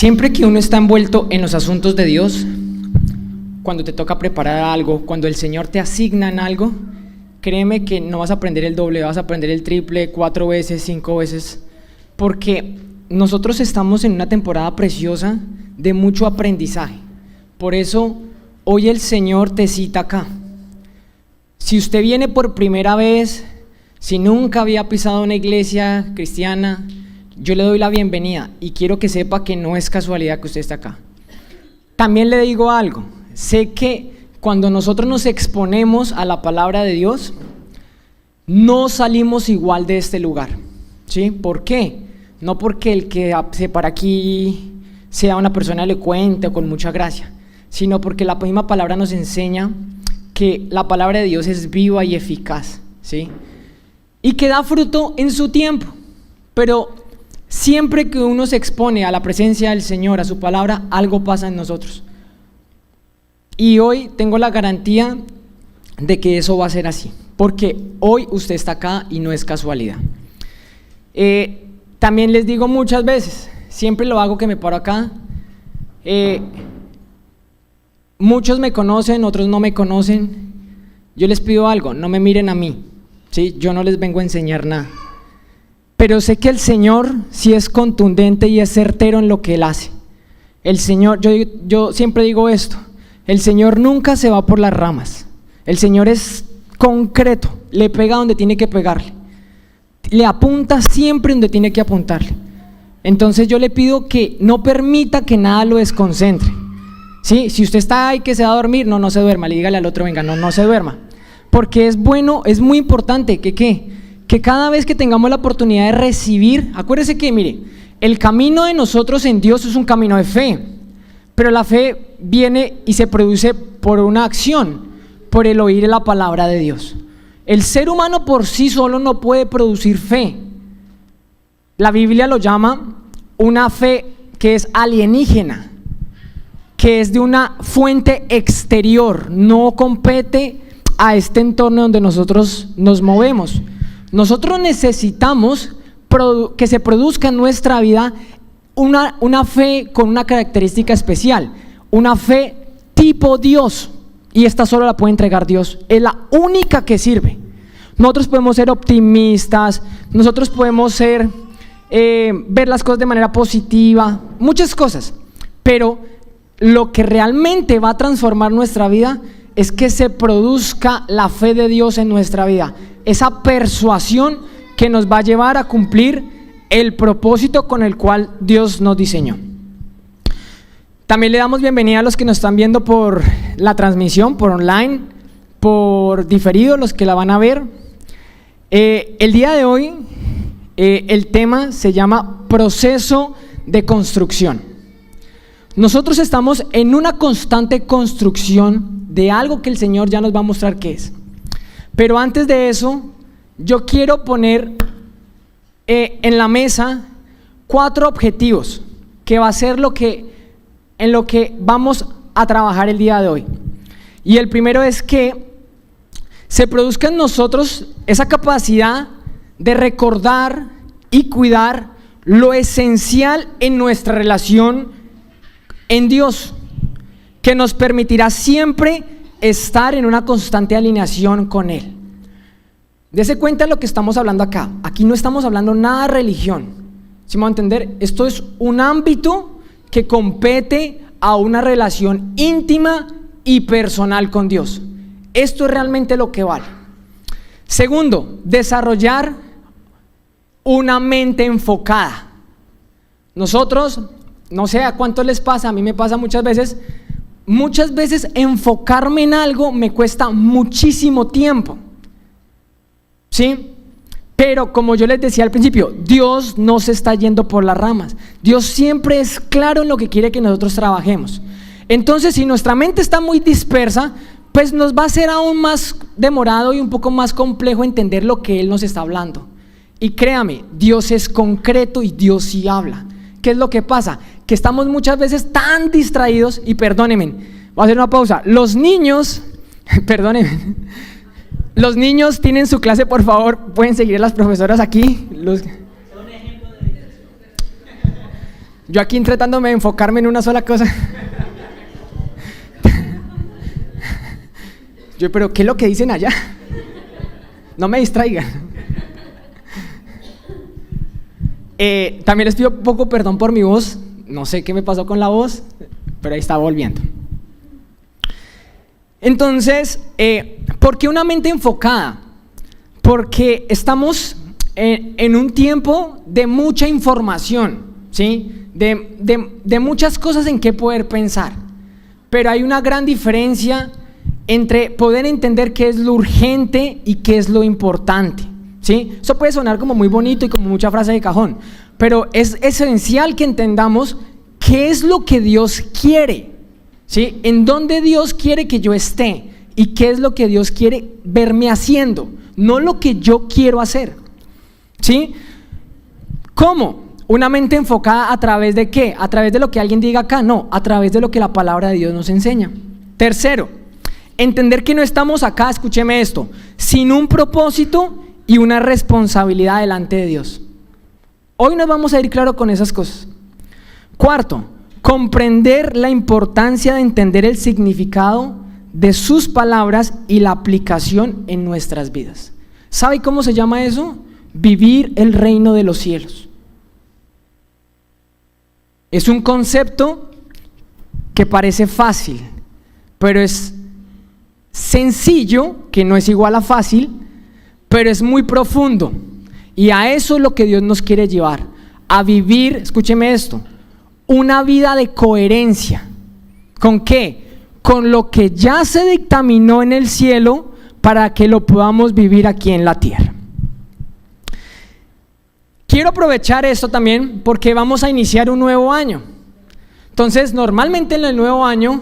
Siempre que uno está envuelto en los asuntos de Dios, cuando te toca preparar algo, cuando el Señor te asigna en algo, créeme que no vas a aprender el doble, vas a aprender el triple, 4 veces, 5 veces, porque nosotros estamos en una temporada preciosa de mucho aprendizaje. Por eso hoy el Señor te cita acá. Si usted viene por primera vez, si nunca había pisado una iglesia cristiana, yo le doy la bienvenida y quiero que sepa que no es casualidad que usted esté acá. También le digo algo, sé que cuando nosotros nos exponemos a la palabra de Dios, no salimos igual de este lugar, ¿sí? ¿Por qué? No porque el que se para aquí sea una persona elocuente o con mucha gracia, sino porque la misma palabra nos enseña que la palabra de Dios es viva y eficaz, ¿sí? Y que da fruto en su tiempo, pero siempre que uno se expone a la presencia del Señor, a su palabra, algo pasa en nosotros. Y hoy tengo la garantía de que eso va a ser así, porque hoy usted está acá y no es casualidad. También les digo muchas veces, siempre lo hago que me paro acá, muchos me conocen, otros no me conocen. Yo les pido algo, no me miren a mí, ¿sí? Yo no les vengo a enseñar nada, pero sé que el Señor sí es contundente y es certero en lo que Él hace. El Señor, yo siempre digo esto, el Señor nunca se va por las ramas, el Señor es concreto, le pega donde tiene que pegarle, le apunta siempre donde tiene que apuntarle. Entonces yo le pido que no permita que nada lo desconcentre, ¿sí? Si usted está ahí que se va a dormir, no se duerma, le dígale al otro, venga, no se duerma, porque es bueno, es muy importante que cada vez que tengamos la oportunidad de recibir, acuérdese que, mire, el camino de nosotros en Dios es un camino de fe, pero la fe viene y se produce por una acción, por el oír la palabra de Dios. El ser humano por sí solo no puede producir fe. La Biblia lo llama una fe que es alienígena, que es de una fuente exterior, no compete a este entorno donde nosotros nos movemos. Nosotros necesitamos que se produzca en nuestra vida una fe con una característica especial, una fe tipo Dios, y esta solo la puede entregar Dios, es la única que sirve. Nosotros podemos ser optimistas, nosotros podemos ser, ver las cosas de manera positiva, muchas cosas, pero lo que realmente va a transformar nuestra vida es que se produzca la fe de Dios en nuestra vida, esa persuasión que nos va a llevar a cumplir el propósito con el cual Dios nos diseñó. También le damos bienvenida a los que nos están viendo por la transmisión, por online, por diferido, los que la van a ver. El día de hoy el tema se llama proceso de construcción. Nosotros estamos en una constante construcción de algo que el Señor ya nos va a mostrar qué es. Pero antes de eso, yo quiero poner en la mesa 4 objetivos que va a ser en lo que vamos a trabajar el día de hoy. Y el primero es que se produzca en nosotros esa capacidad de recordar y cuidar lo esencial en nuestra relación en Dios, que nos permitirá siempre estar en una constante alineación con Él. Dese cuenta de lo que estamos hablando acá. Aquí no estamos hablando nada de religión, ¿sí me va a entender? Esto es un ámbito que compete a una relación íntima y personal con Dios. Esto es realmente lo que vale. Segundo, desarrollar una mente enfocada. Nosotros, no sé a cuánto les pasa, a mí me pasa muchas veces enfocarme en algo me cuesta muchísimo tiempo, ¿sí? Pero como yo les decía al principio, Dios no se está yendo por las ramas. Dios siempre es claro en lo que quiere que nosotros trabajemos. Entonces, si nuestra mente está muy dispersa, pues nos va a ser aún más demorado y un poco más complejo entender lo que Él nos está hablando. Y créame, Dios es concreto y Dios sí habla. ¿Qué es lo que pasa? Que estamos muchas veces tan distraídos, y perdónenme, voy a hacer una pausa. Los niños, perdónenme, los niños tienen su clase, por favor, pueden seguir a las profesoras aquí. Yo aquí tratándome de enfocarme en una sola cosa. Pero ¿qué es lo que dicen allá? No me distraigan. También les pido poco perdón por mi voz. No sé qué me pasó con la voz, pero ahí está volviendo. Entonces, ¿por qué una mente enfocada? Porque estamos en un tiempo de mucha información, ¿sí? De muchas cosas en qué poder pensar. Pero hay una gran diferencia entre poder entender qué es lo urgente y qué es lo importante, ¿sí? Eso puede sonar como muy bonito y como mucha frase de cajón, pero es esencial que entendamos qué es lo que Dios quiere, ¿sí? En dónde Dios quiere que yo esté y qué es lo que Dios quiere verme haciendo, no lo que yo quiero hacer, ¿sí? ¿Cómo? Una mente enfocada a través de ¿qué? A través de lo que alguien diga acá, no, a través de lo que la palabra de Dios nos enseña. Tercero, entender que no estamos acá, escúcheme esto, sin un propósito y una responsabilidad delante de Dios. Hoy nos vamos a ir claro con esas cosas. Cuarto, comprender la importancia de entender el significado de sus palabras y la aplicación en nuestras vidas. ¿Sabe cómo se llama eso? Vivir el reino de los cielos. Es un concepto que parece fácil, pero es sencillo, que no es igual a fácil, pero es muy profundo. Y a eso es lo que Dios nos quiere llevar, a vivir, escúcheme esto, una vida de coherencia. ¿Con qué? Con lo que ya se dictaminó en el cielo para que lo podamos vivir aquí en la tierra. Quiero aprovechar esto también porque vamos a iniciar un nuevo año. Entonces, normalmente en el nuevo año,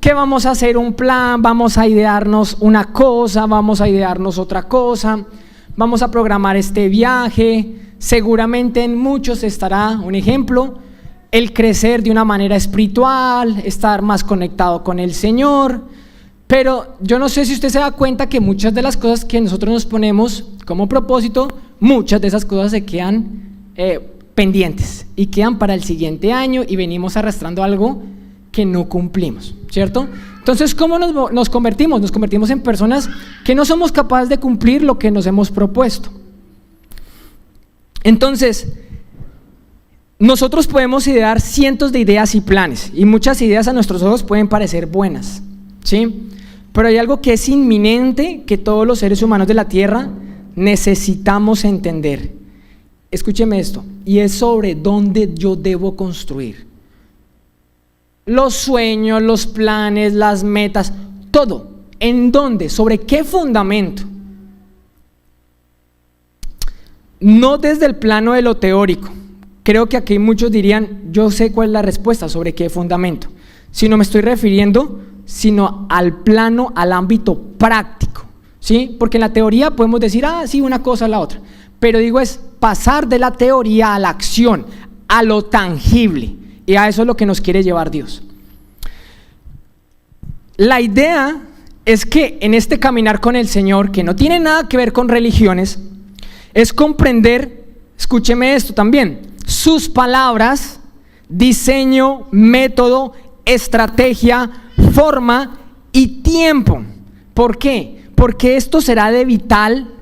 ¿qué vamos a hacer? Un plan, vamos a idearnos una cosa, vamos a idearnos otra cosa, vamos a programar este viaje. Seguramente en muchos estará un ejemplo, el crecer de una manera espiritual, estar más conectado con el Señor. Pero yo no sé si usted se da cuenta que muchas de las cosas que nosotros nos ponemos como propósito, muchas de esas cosas se quedan pendientes y quedan para el siguiente año y venimos arrastrando algo que no cumplimos, ¿cierto? Entonces, ¿cómo nos convertimos? Nos convertimos en personas que no somos capaces de cumplir lo que nos hemos propuesto. Entonces, nosotros podemos idear cientos de ideas y planes, y muchas ideas a nuestros ojos pueden parecer buenas, ¿sí? Pero hay algo que es inminente, que todos los seres humanos de la tierra necesitamos entender. Escúcheme esto, y es sobre dónde yo debo construir. Los sueños, los planes, las metas, todo. ¿En dónde? ¿Sobre qué fundamento? No desde el plano de lo teórico. Creo que aquí muchos dirían, yo sé cuál es la respuesta, sobre qué fundamento. Si no me estoy refiriendo, sino al plano, al ámbito práctico, ¿sí? Porque en la teoría podemos decir, sí, una cosa o la otra. Pero digo, es pasar de la teoría a la acción, a lo tangible. Y a eso es lo que nos quiere llevar Dios. La idea es que en este caminar con el Señor, que no tiene nada que ver con religiones, es comprender, escúcheme esto también, sus palabras, diseño, método, estrategia, forma y tiempo. ¿Por qué? Porque esto será de vital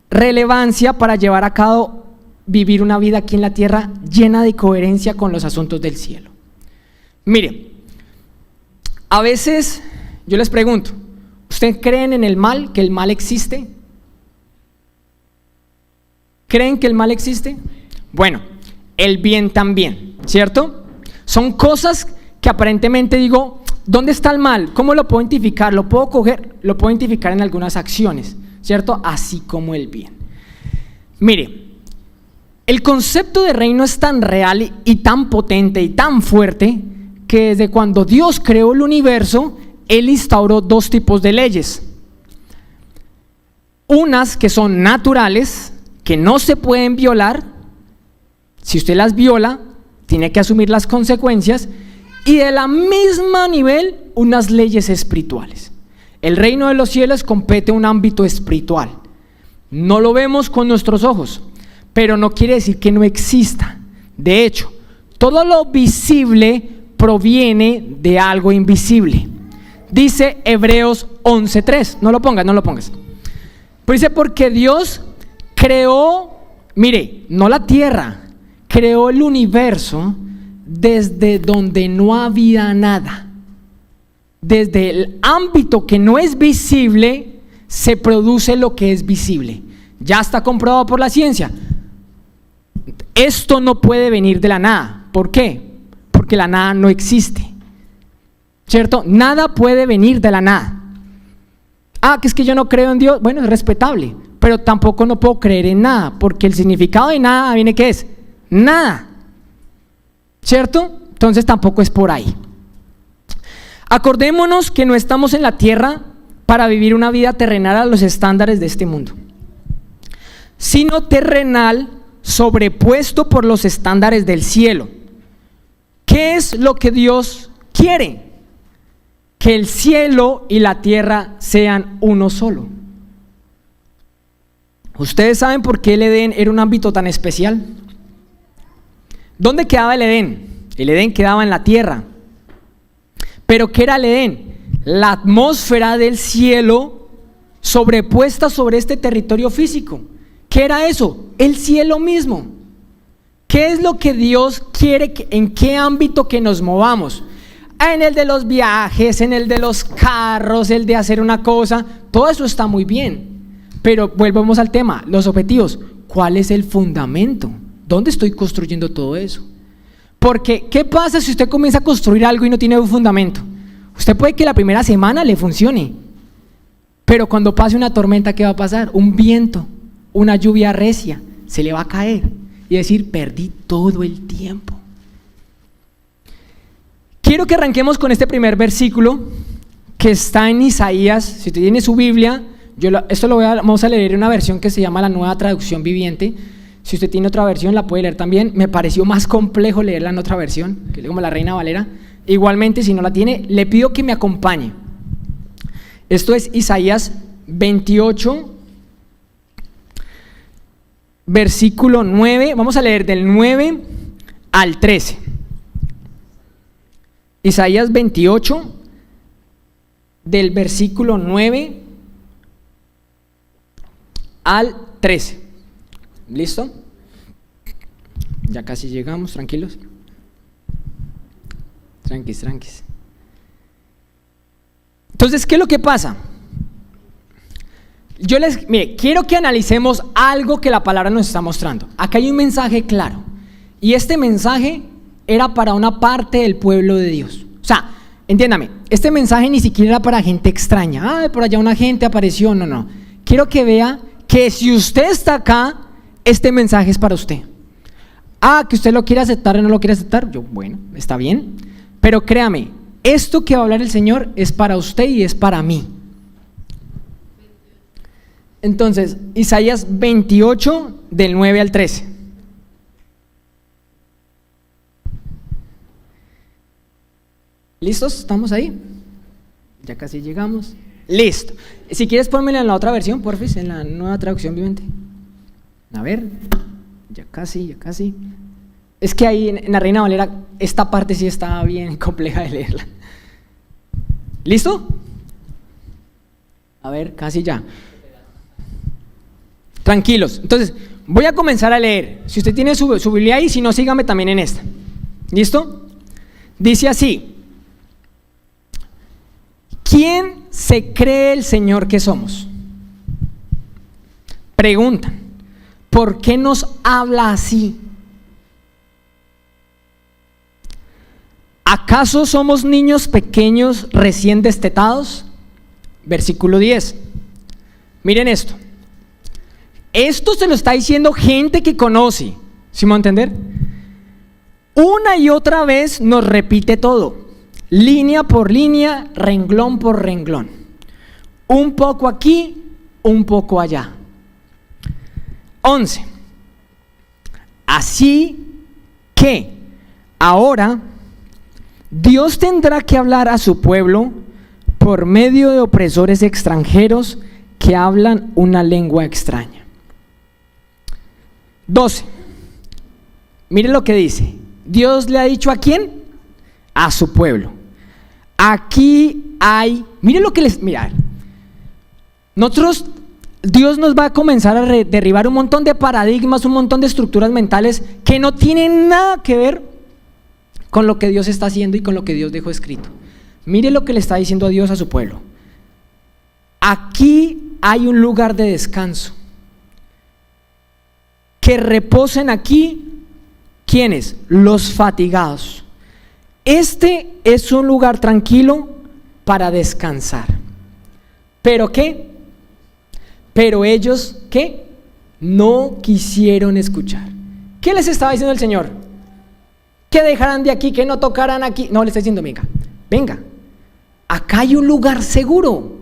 relevancia para llevar a cabo, vivir una vida aquí en la tierra llena de coherencia con los asuntos del cielo. Mire, a veces yo les pregunto, ¿ustedes creen en el mal, que el mal existe? ¿Creen que el mal existe? Bueno, el bien también, ¿cierto? Son cosas que aparentemente digo, ¿dónde está el mal? ¿Cómo lo puedo identificar? Lo puedo coger, lo puedo identificar en algunas acciones, ¿cierto? Así como el bien. Mire, el concepto de reino es tan real y tan potente y tan fuerte que desde cuando Dios creó el universo, Él instauró dos tipos de leyes. Unas que son naturales, que no se pueden violar. Si usted las viola, tiene que asumir las consecuencias. Y de la misma nivel, unas leyes espirituales. El reino de los cielos compete a un ámbito espiritual. No lo vemos con nuestros ojos, pero no quiere decir que no exista. De hecho, Todo lo visible proviene de algo invisible. Dice Hebreos 11:3. No lo pongas. Pero dice, porque Dios creó, mire, no la tierra, creó el universo desde donde no había nada. Desde el ámbito que no es visible se produce lo que es visible. Ya está comprobado por la ciencia. Esto no puede venir de la nada. ¿Por qué? Porque la nada no existe, ¿cierto? Nada puede venir de la nada. Que es que yo no creo en Dios. Bueno, es respetable, pero tampoco no puedo creer en nada, porque el significado de nada viene, ¿qué es? Nada, ¿cierto? Entonces tampoco es por ahí. Acordémonos que no estamos en la tierra para vivir una vida terrenal a los estándares de este mundo, sino terrenal sobrepuesto por los estándares del cielo. ¿Qué es lo que Dios quiere? Que el cielo y la tierra sean uno solo. ¿Ustedes saben por qué el Edén era un ámbito tan especial? ¿Dónde quedaba el Edén? El Edén quedaba en la tierra. ¿Pero qué era el Edén? La atmósfera del cielo sobrepuesta sobre este territorio físico. ¿Qué era eso? El cielo mismo. ¿Qué es lo que Dios quiere? ¿En qué ámbito que nos movamos? En el de los viajes, en el de los carros, el de hacer una cosa. Todo eso está muy bien. Pero volvemos al tema, los objetivos. ¿Cuál es el fundamento? ¿Dónde estoy construyendo todo eso? Porque, ¿qué pasa si usted comienza a construir algo y no tiene un fundamento? Usted puede que la primera semana le funcione, pero cuando pase una tormenta, ¿qué va a pasar? Un viento, una lluvia recia, se le va a caer y decir, perdí todo el tiempo. Quiero que arranquemos con este primer versículo que está en Isaías. Si usted tiene su Biblia, vamos a leer en una versión que se llama la Nueva Traducción Viviente. Si usted tiene otra versión, la puede leer también. Me pareció más complejo leerla en otra versión, que es como la Reina Valera. Igualmente, si no la tiene, le pido que me acompañe. Esto es Isaías 28, versículo 9. Vamos a leer del 9 al 13. Isaías 28, del versículo 9 al 13. ¿Listo? Ya casi llegamos, tranquilos. Tranquis. Entonces, ¿qué es lo que pasa? Mire, quiero que analicemos algo que la palabra nos está mostrando. Acá hay un mensaje claro. Y este mensaje era para una parte del pueblo de Dios. O sea, entiéndame, este mensaje ni siquiera era para gente extraña. Por allá una gente apareció. No. Quiero que vea que si usted está acá, este mensaje es para usted. Que usted lo quiere aceptar o no lo quiere aceptar, bueno, está bien. Pero créame, esto que va a hablar el Señor es para usted y es para mí. Entonces, Isaías 28, del 9 al 13. ¿Listos? ¿Estamos ahí? Ya casi llegamos. Listo. Si quieres pónmela en la otra versión, porfis, en la Nueva Traducción Viviente. A ver, ya casi. Es que ahí en la Reina Valera esta parte sí está bien compleja de leerla. ¿Listo? A ver, casi ya. Tranquilos. Entonces, voy a comenzar a leer. Si usted tiene su Biblia ahí, si no, sígame también en esta. ¿Listo? Dice así: ¿quién se cree el Señor que somos? Preguntan, ¿por qué nos habla así? ¿Acaso somos niños pequeños recién destetados? Versículo 10. Miren esto. Esto se lo está diciendo gente que conoce. ¿Sí me va a entender? Una y otra vez nos repite todo. Línea por línea, renglón por renglón. Un poco aquí, un poco allá. 11. Así que ahora Dios tendrá que hablar a su pueblo por medio de opresores extranjeros que hablan una lengua extraña. 12. Miren lo que dice. Dios le ha dicho ¿a quién? A su pueblo. Aquí hay, miren lo que mira, nosotros, Dios nos va a comenzar a derribar un montón de paradigmas, un montón de estructuras mentales que no tienen nada que ver con lo que Dios está haciendo y con lo que Dios dejó escrito. Mire lo que le está diciendo a Dios a su pueblo. Aquí hay un lugar de descanso. Que reposen aquí, ¿quiénes? Los fatigados. Este es un lugar tranquilo para descansar. ¿Pero qué? Pero ellos, ¿qué? No quisieron escuchar. ¿Qué les estaba diciendo el Señor? Que dejaran de aquí, que no tocaran aquí. No, le está diciendo, venga, acá hay un lugar seguro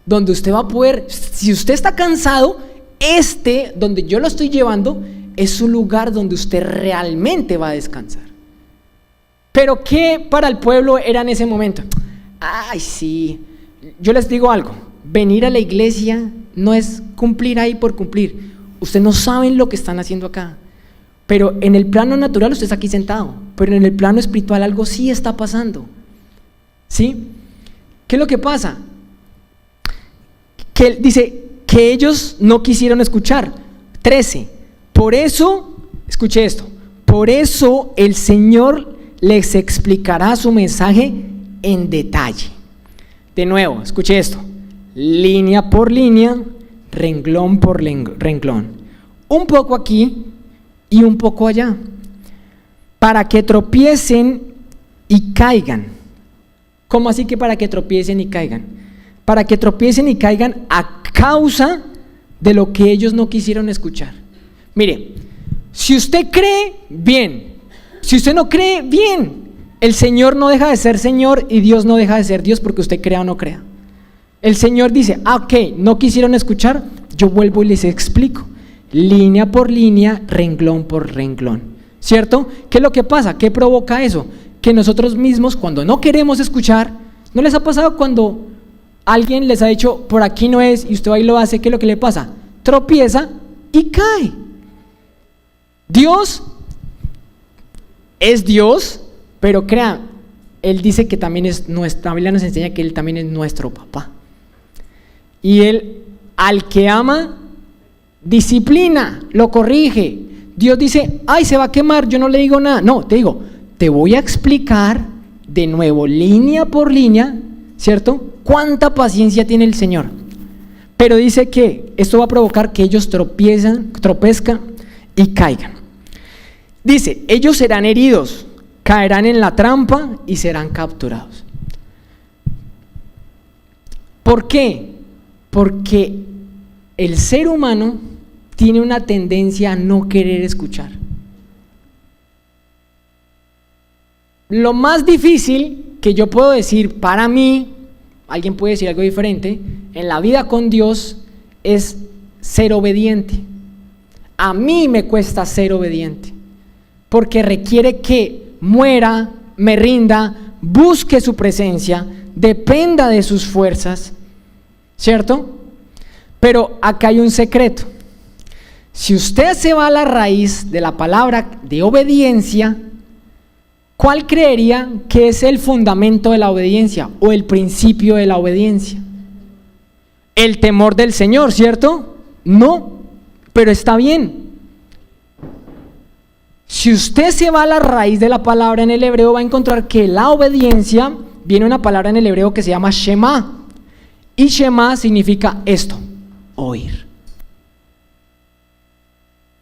donde usted va a poder, si usted está cansado, donde yo lo estoy llevando, es un lugar donde usted realmente va a descansar. Pero ¿qué para el pueblo era en ese momento? Ay, sí, yo les digo algo, venir a la iglesia no es cumplir ahí por cumplir. Ustedes no saben lo que están haciendo acá. Pero en el plano natural usted está aquí sentado, pero en el plano espiritual algo sí está pasando. ¿Sí? ¿Qué es lo que pasa? Que dice que ellos no quisieron escuchar. 13. Por eso, escuche esto, por eso el Señor les explicará su mensaje en detalle. De nuevo, escuche esto, línea por línea, renglón por renglón, un poco aquí y un poco allá, para que tropiecen y caigan. ¿Cómo así que para que tropiecen y caigan? Para que tropiecen y caigan a causa de lo que ellos no quisieron escuchar. Mire, si usted cree, bien. Si usted no cree, bien. El Señor no deja de ser Señor y Dios no deja de ser Dios porque usted crea o no crea. El Señor dice, ok, no quisieron escuchar, yo vuelvo y les explico. Línea por línea, renglón por renglón. ¿Cierto? ¿Qué es lo que pasa? ¿Qué provoca eso? Que nosotros mismos, cuando no queremos escuchar, ¿no les ha pasado cuando alguien les ha dicho, por aquí no es, y usted va y lo hace? ¿Qué es lo que le pasa? Tropieza y cae. Dios es Dios, pero crean, Él dice que también es nuestra, la Biblia nos enseña que Él también es nuestro papá. Y Él, al que ama, disciplina, lo corrige. Dios dice, ay, se va a quemar, yo no le digo nada. No, te digo, te voy a explicar de nuevo, línea por línea, ¿cierto? ¿Cuánta paciencia tiene el Señor? Pero dice que esto va a provocar que ellos tropezcan y caigan. Dice, ellos serán heridos, caerán en la trampa y serán capturados. ¿Por qué? Porque el ser humano tiene una tendencia a no querer escuchar. Lo más difícil que yo puedo decir para mí, alguien puede decir algo diferente, en la vida con Dios es ser obediente. A mí me cuesta ser obediente, porque requiere que muera, me rinda, busque su presencia, dependa de sus fuerzas, ¿cierto? Pero acá hay un secreto. Si usted se va a la raíz de la palabra de obediencia, ¿cuál creería que es el fundamento de la obediencia o el principio de la obediencia? El temor del Señor, ¿cierto? No, pero está bien. Si usted se va a la raíz de la palabra en el hebreo, va a encontrar que la obediencia viene una palabra en el hebreo que se llama Shema. Y Shema significa esto, oír.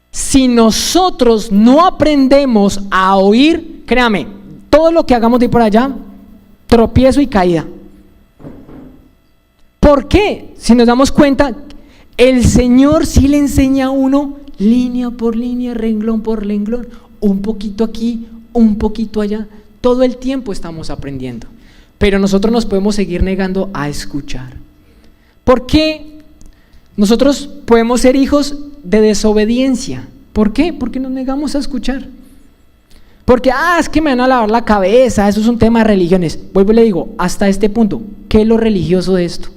Si nosotros no aprendemos a oír, créame, todo lo que hagamos de ir por allá, tropiezo y caída. ¿Por qué? Si nos damos cuenta, el Señor sí le enseña a uno línea por línea, renglón por renglón, un poquito aquí, un poquito allá. Todo el tiempo estamos aprendiendo, pero nosotros nos podemos seguir negando a escuchar. ¿Por qué nosotros podemos ser hijos de desobediencia? ¿Por qué? Porque nos negamos a escuchar. Porque, es que me van a lavar la cabeza, eso es un tema de religiones. Vuelvo y le digo, hasta este punto, ¿qué es lo religioso de esto?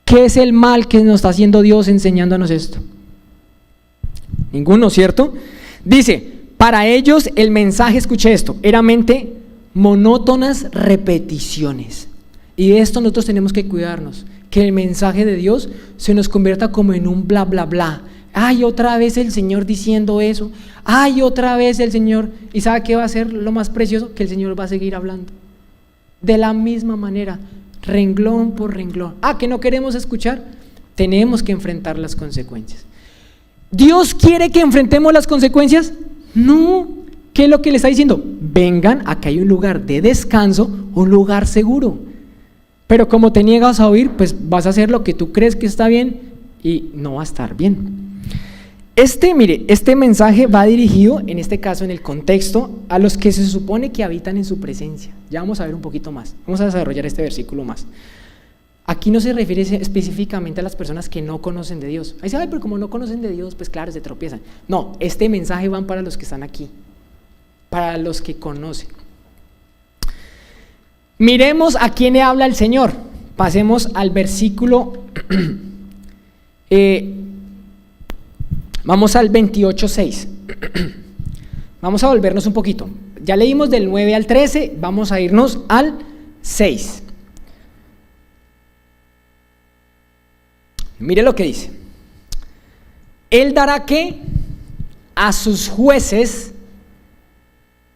¿Qué es el mal que nos está haciendo Dios enseñándonos esto? Ninguno, ¿cierto? Dice, Para ellos el mensaje, escuche esto, era mente monótonas repeticiones. Y de esto nosotros tenemos que cuidarnos, que el mensaje de Dios se nos convierta como en un bla bla bla. Ay, otra vez el Señor diciendo eso. Ay, otra vez el Señor. ¿Y sabe qué va a ser lo más precioso? Que el Señor va a seguir hablando. De la misma manera, renglón por renglón. ¿Que no queremos escuchar? Tenemos que enfrentar las consecuencias. ¿Dios quiere que enfrentemos las consecuencias? No. ¿Qué es lo que le está diciendo? Vengan, acá hay un lugar de descanso, un lugar seguro. Pero como te niegas a oír, pues vas a hacer lo que tú crees que está bien y no va a estar bien. Este mensaje va dirigido, en este caso en el contexto, a los que se supone que habitan en su presencia. Ya vamos a ver un poquito más, vamos a desarrollar este versículo más. Aquí no se refiere específicamente a las personas que no conocen de Dios. Ahí se ve, pero como no conocen de Dios, pues claro, se tropiezan. No, este mensaje va para los que están aquí, para los que conocen. Miremos a quién le habla el Señor. Pasemos al versículo, vamos al 28:6. Vamos a volvernos un poquito. Ya leímos del 9 al 13, vamos a irnos al 6. Mire lo que dice. Él dará ¿qué? A sus jueces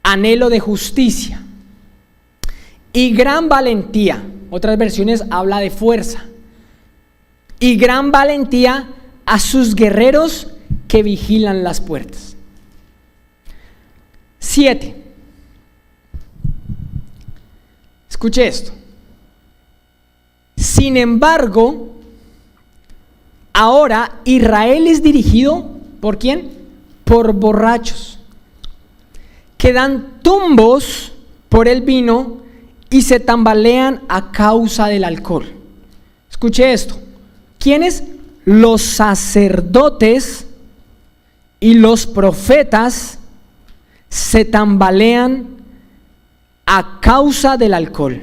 anhelo de justicia y gran valentía. Otras versiones habla de fuerza. Y gran valentía a sus guerreros que vigilan las puertas. 7. Escuche esto. Sin embargo, ahora Israel es dirigido ¿por quién? Por borrachos que dan tumbos por el vino y se tambalean a causa del alcohol. Escuche esto. ¿Quiénes? Los sacerdotes y los profetas se tambalean a causa del alcohol.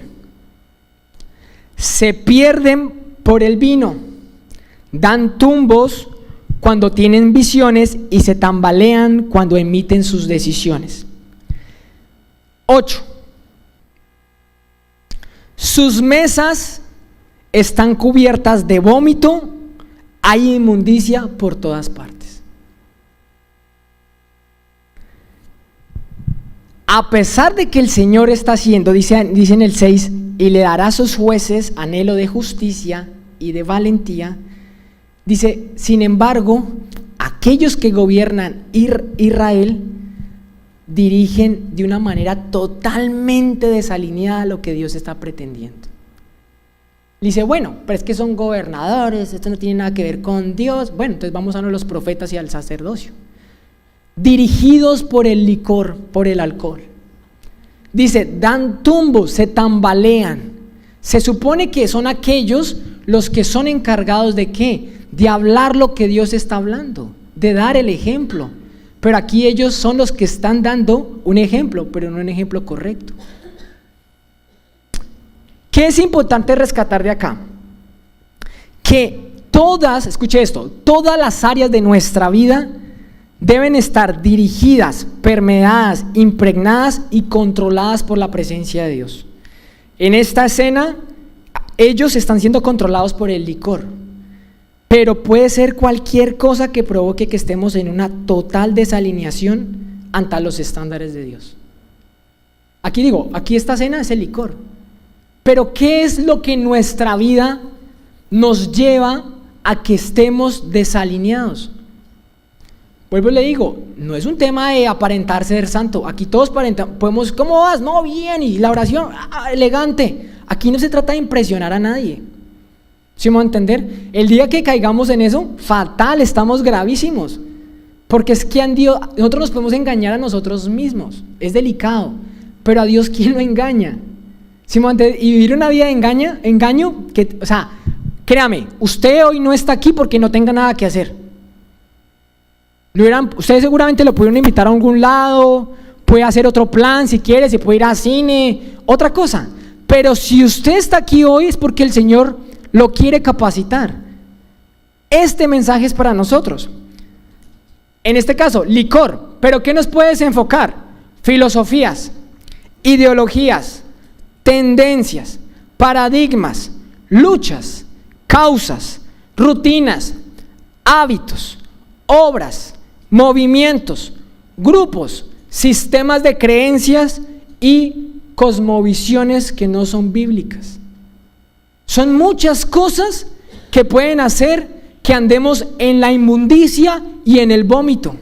Se pierden por el vino, dan tumbos cuando tienen visiones y se tambalean cuando emiten sus decisiones. 8. Sus mesas están cubiertas de vómito, hay inmundicia por todas partes. A pesar de que el Señor está haciendo, dice en el 6, y le dará a sus jueces anhelo de justicia y de valentía, dice, sin embargo, aquellos que gobiernan Israel dirigen de una manera totalmente desalineada a lo que Dios está pretendiendo. Dice, bueno, pero es que son gobernadores, esto no tiene nada que ver con Dios. Bueno, entonces vamos a los profetas y al sacerdocio. Dirigidos por el licor, por el alcohol. Dice, dan tumbos, se tambalean. Se supone que son aquellos los que son encargados de ¿qué? De hablar lo que Dios está hablando, de dar el ejemplo. Pero aquí ellos son los que están dando un ejemplo, pero no un ejemplo correcto. ¿Qué es importante rescatar de acá? Que escuche esto, todas las áreas de nuestra vida deben estar dirigidas, permeadas, impregnadas y controladas por la presencia de Dios. En esta escena, ellos están siendo controlados por el licor, pero puede ser cualquier cosa que provoque que estemos en una total desalineación ante los estándares de Dios. Aquí esta escena es el licor, pero ¿qué es lo que en nuestra vida nos lleva a que estemos desalineados? Vuelvo y le digo, no es un tema de aparentar ser santo. Aquí todos podemos, ¿cómo vas? No, bien, y la oración, elegante. Aquí no se trata de impresionar a nadie. ¿Sí me va a entender? El día que caigamos en eso, fatal, estamos gravísimos. Porque es que nosotros nos podemos engañar a nosotros mismos. Es delicado. Pero a Dios, ¿quién lo engaña? ¿Sí me va a entender? Y vivir una vida de engaño, créame, usted hoy no está aquí porque no tenga nada que hacer. Ustedes seguramente lo pudieron invitar a algún lado, puede hacer otro plan si quiere, se puede ir a cine, otra cosa. Pero si usted está aquí hoy es porque el Señor lo quiere capacitar. Este mensaje es para nosotros. En este caso, licor. pero ¿qué nos puede desenfocar? Filosofías, ideologías, tendencias, paradigmas, luchas, causas, rutinas, hábitos, obras, movimientos, grupos, sistemas de creencias y cosmovisiones que no son bíblicas. Son muchas cosas que pueden hacer que andemos en la inmundicia y en el vómito.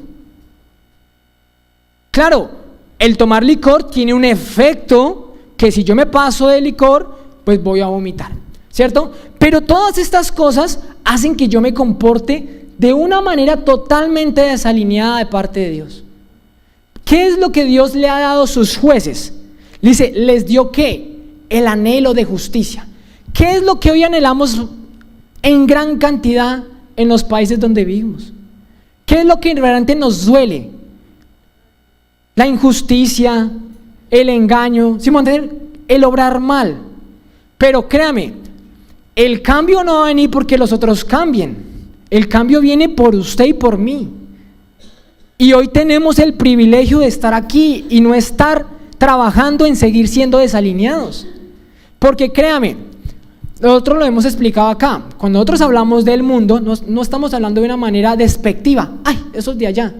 Claro, el tomar licor tiene un efecto que si yo me paso de licor, pues voy a vomitar, ¿cierto? Pero todas estas cosas hacen que yo me comporte de una manera totalmente desalineada de parte de Dios. ¿Qué es lo que Dios le ha dado a sus jueces? Le dice, ¿les dio qué? El anhelo de justicia. ¿Qué es lo que hoy anhelamos en gran cantidad en los países donde vivimos? ¿Qué es lo que realmente nos duele? La injusticia, el engaño, ¿sí me van a entender? El obrar mal. Pero créame, el cambio no va a venir porque los otros cambien. El cambio viene por usted y por mí. Y hoy tenemos el privilegio de estar aquí y no estar trabajando en seguir siendo desalineados. Porque créame, nosotros lo hemos explicado acá. Cuando nosotros hablamos del mundo, no estamos hablando de una manera despectiva. ¡Ay, eso es de allá!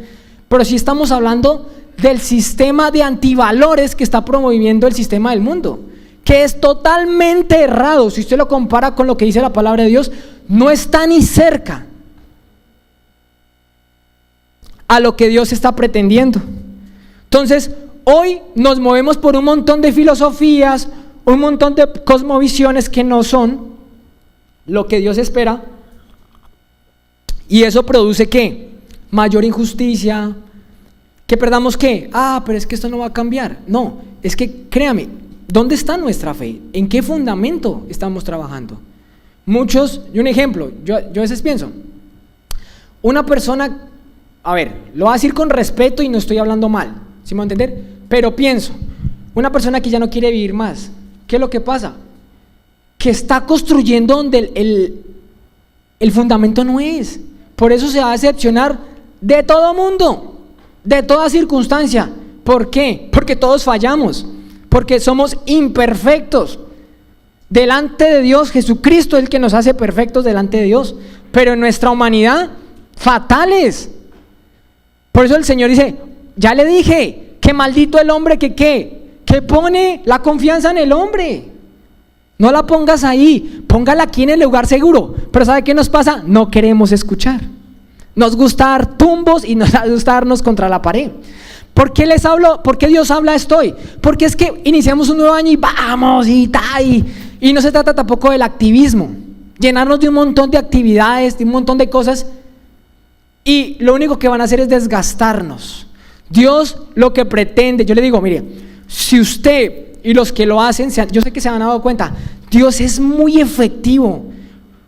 Pero sí estamos hablando del sistema de antivalores que está promoviendo el sistema del mundo, que es totalmente errado. Si usted lo compara con lo que dice la palabra de Dios, no está ni cerca a lo que Dios está pretendiendo. Entonces, hoy nos movemos por un montón de filosofías, un montón de cosmovisiones que no son lo que Dios espera, y eso produce ¿qué? Mayor injusticia, que perdamos ¿qué? Pero es que esto no va a cambiar. No, es que créame, ¿dónde está nuestra fe? ¿En qué fundamento estamos trabajando? Muchos, y un ejemplo, yo a veces pienso, una persona, a ver, lo voy a decir con respeto y no estoy hablando mal, ¿sí me va a entender? Pero pienso, una persona que ya no quiere vivir más, ¿qué es lo que pasa? Que está construyendo donde el fundamento no es. Por eso se va a decepcionar de todo mundo, de toda circunstancia. ¿Por qué? Porque todos fallamos, porque somos imperfectos. Delante de Dios, Jesucristo es el que nos hace perfectos delante de Dios, pero en nuestra humanidad, fatales. Por eso el Señor dice, ya le dije, que maldito el hombre que pone la confianza en el hombre. No la pongas ahí, póngala aquí en el lugar seguro. Pero ¿sabe qué nos pasa? No queremos escuchar. Nos gusta dar tumbos y nos gusta darnos contra la pared. ¿Por qué les hablo? ¿Por qué Dios habla esto hoy? Porque es que iniciamos un nuevo año y vamos y no se trata tampoco del activismo, llenarnos de un montón de actividades, de un montón de cosas, y lo único que van a hacer es desgastarnos. Dios lo que pretende, yo le digo, mire, si usted y los que lo hacen, yo sé que se han dado cuenta, Dios es muy efectivo.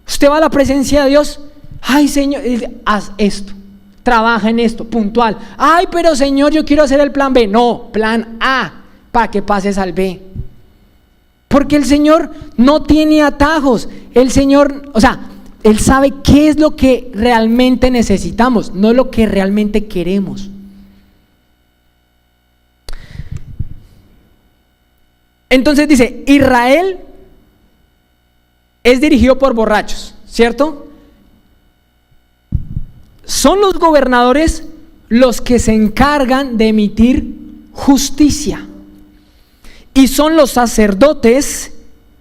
Usted va a la presencia de Dios, ay Señor, haz esto, trabaja en esto, puntual. Ay, pero Señor, yo quiero hacer el plan B. No, plan A, para que pases al B. Porque el Señor no tiene atajos. El Señor, Él sabe qué es lo que realmente necesitamos, no lo que realmente queremos. Entonces dice, Israel es dirigido por borrachos, ¿cierto? Son los gobernadores los que se encargan de emitir justicia. Y son los sacerdotes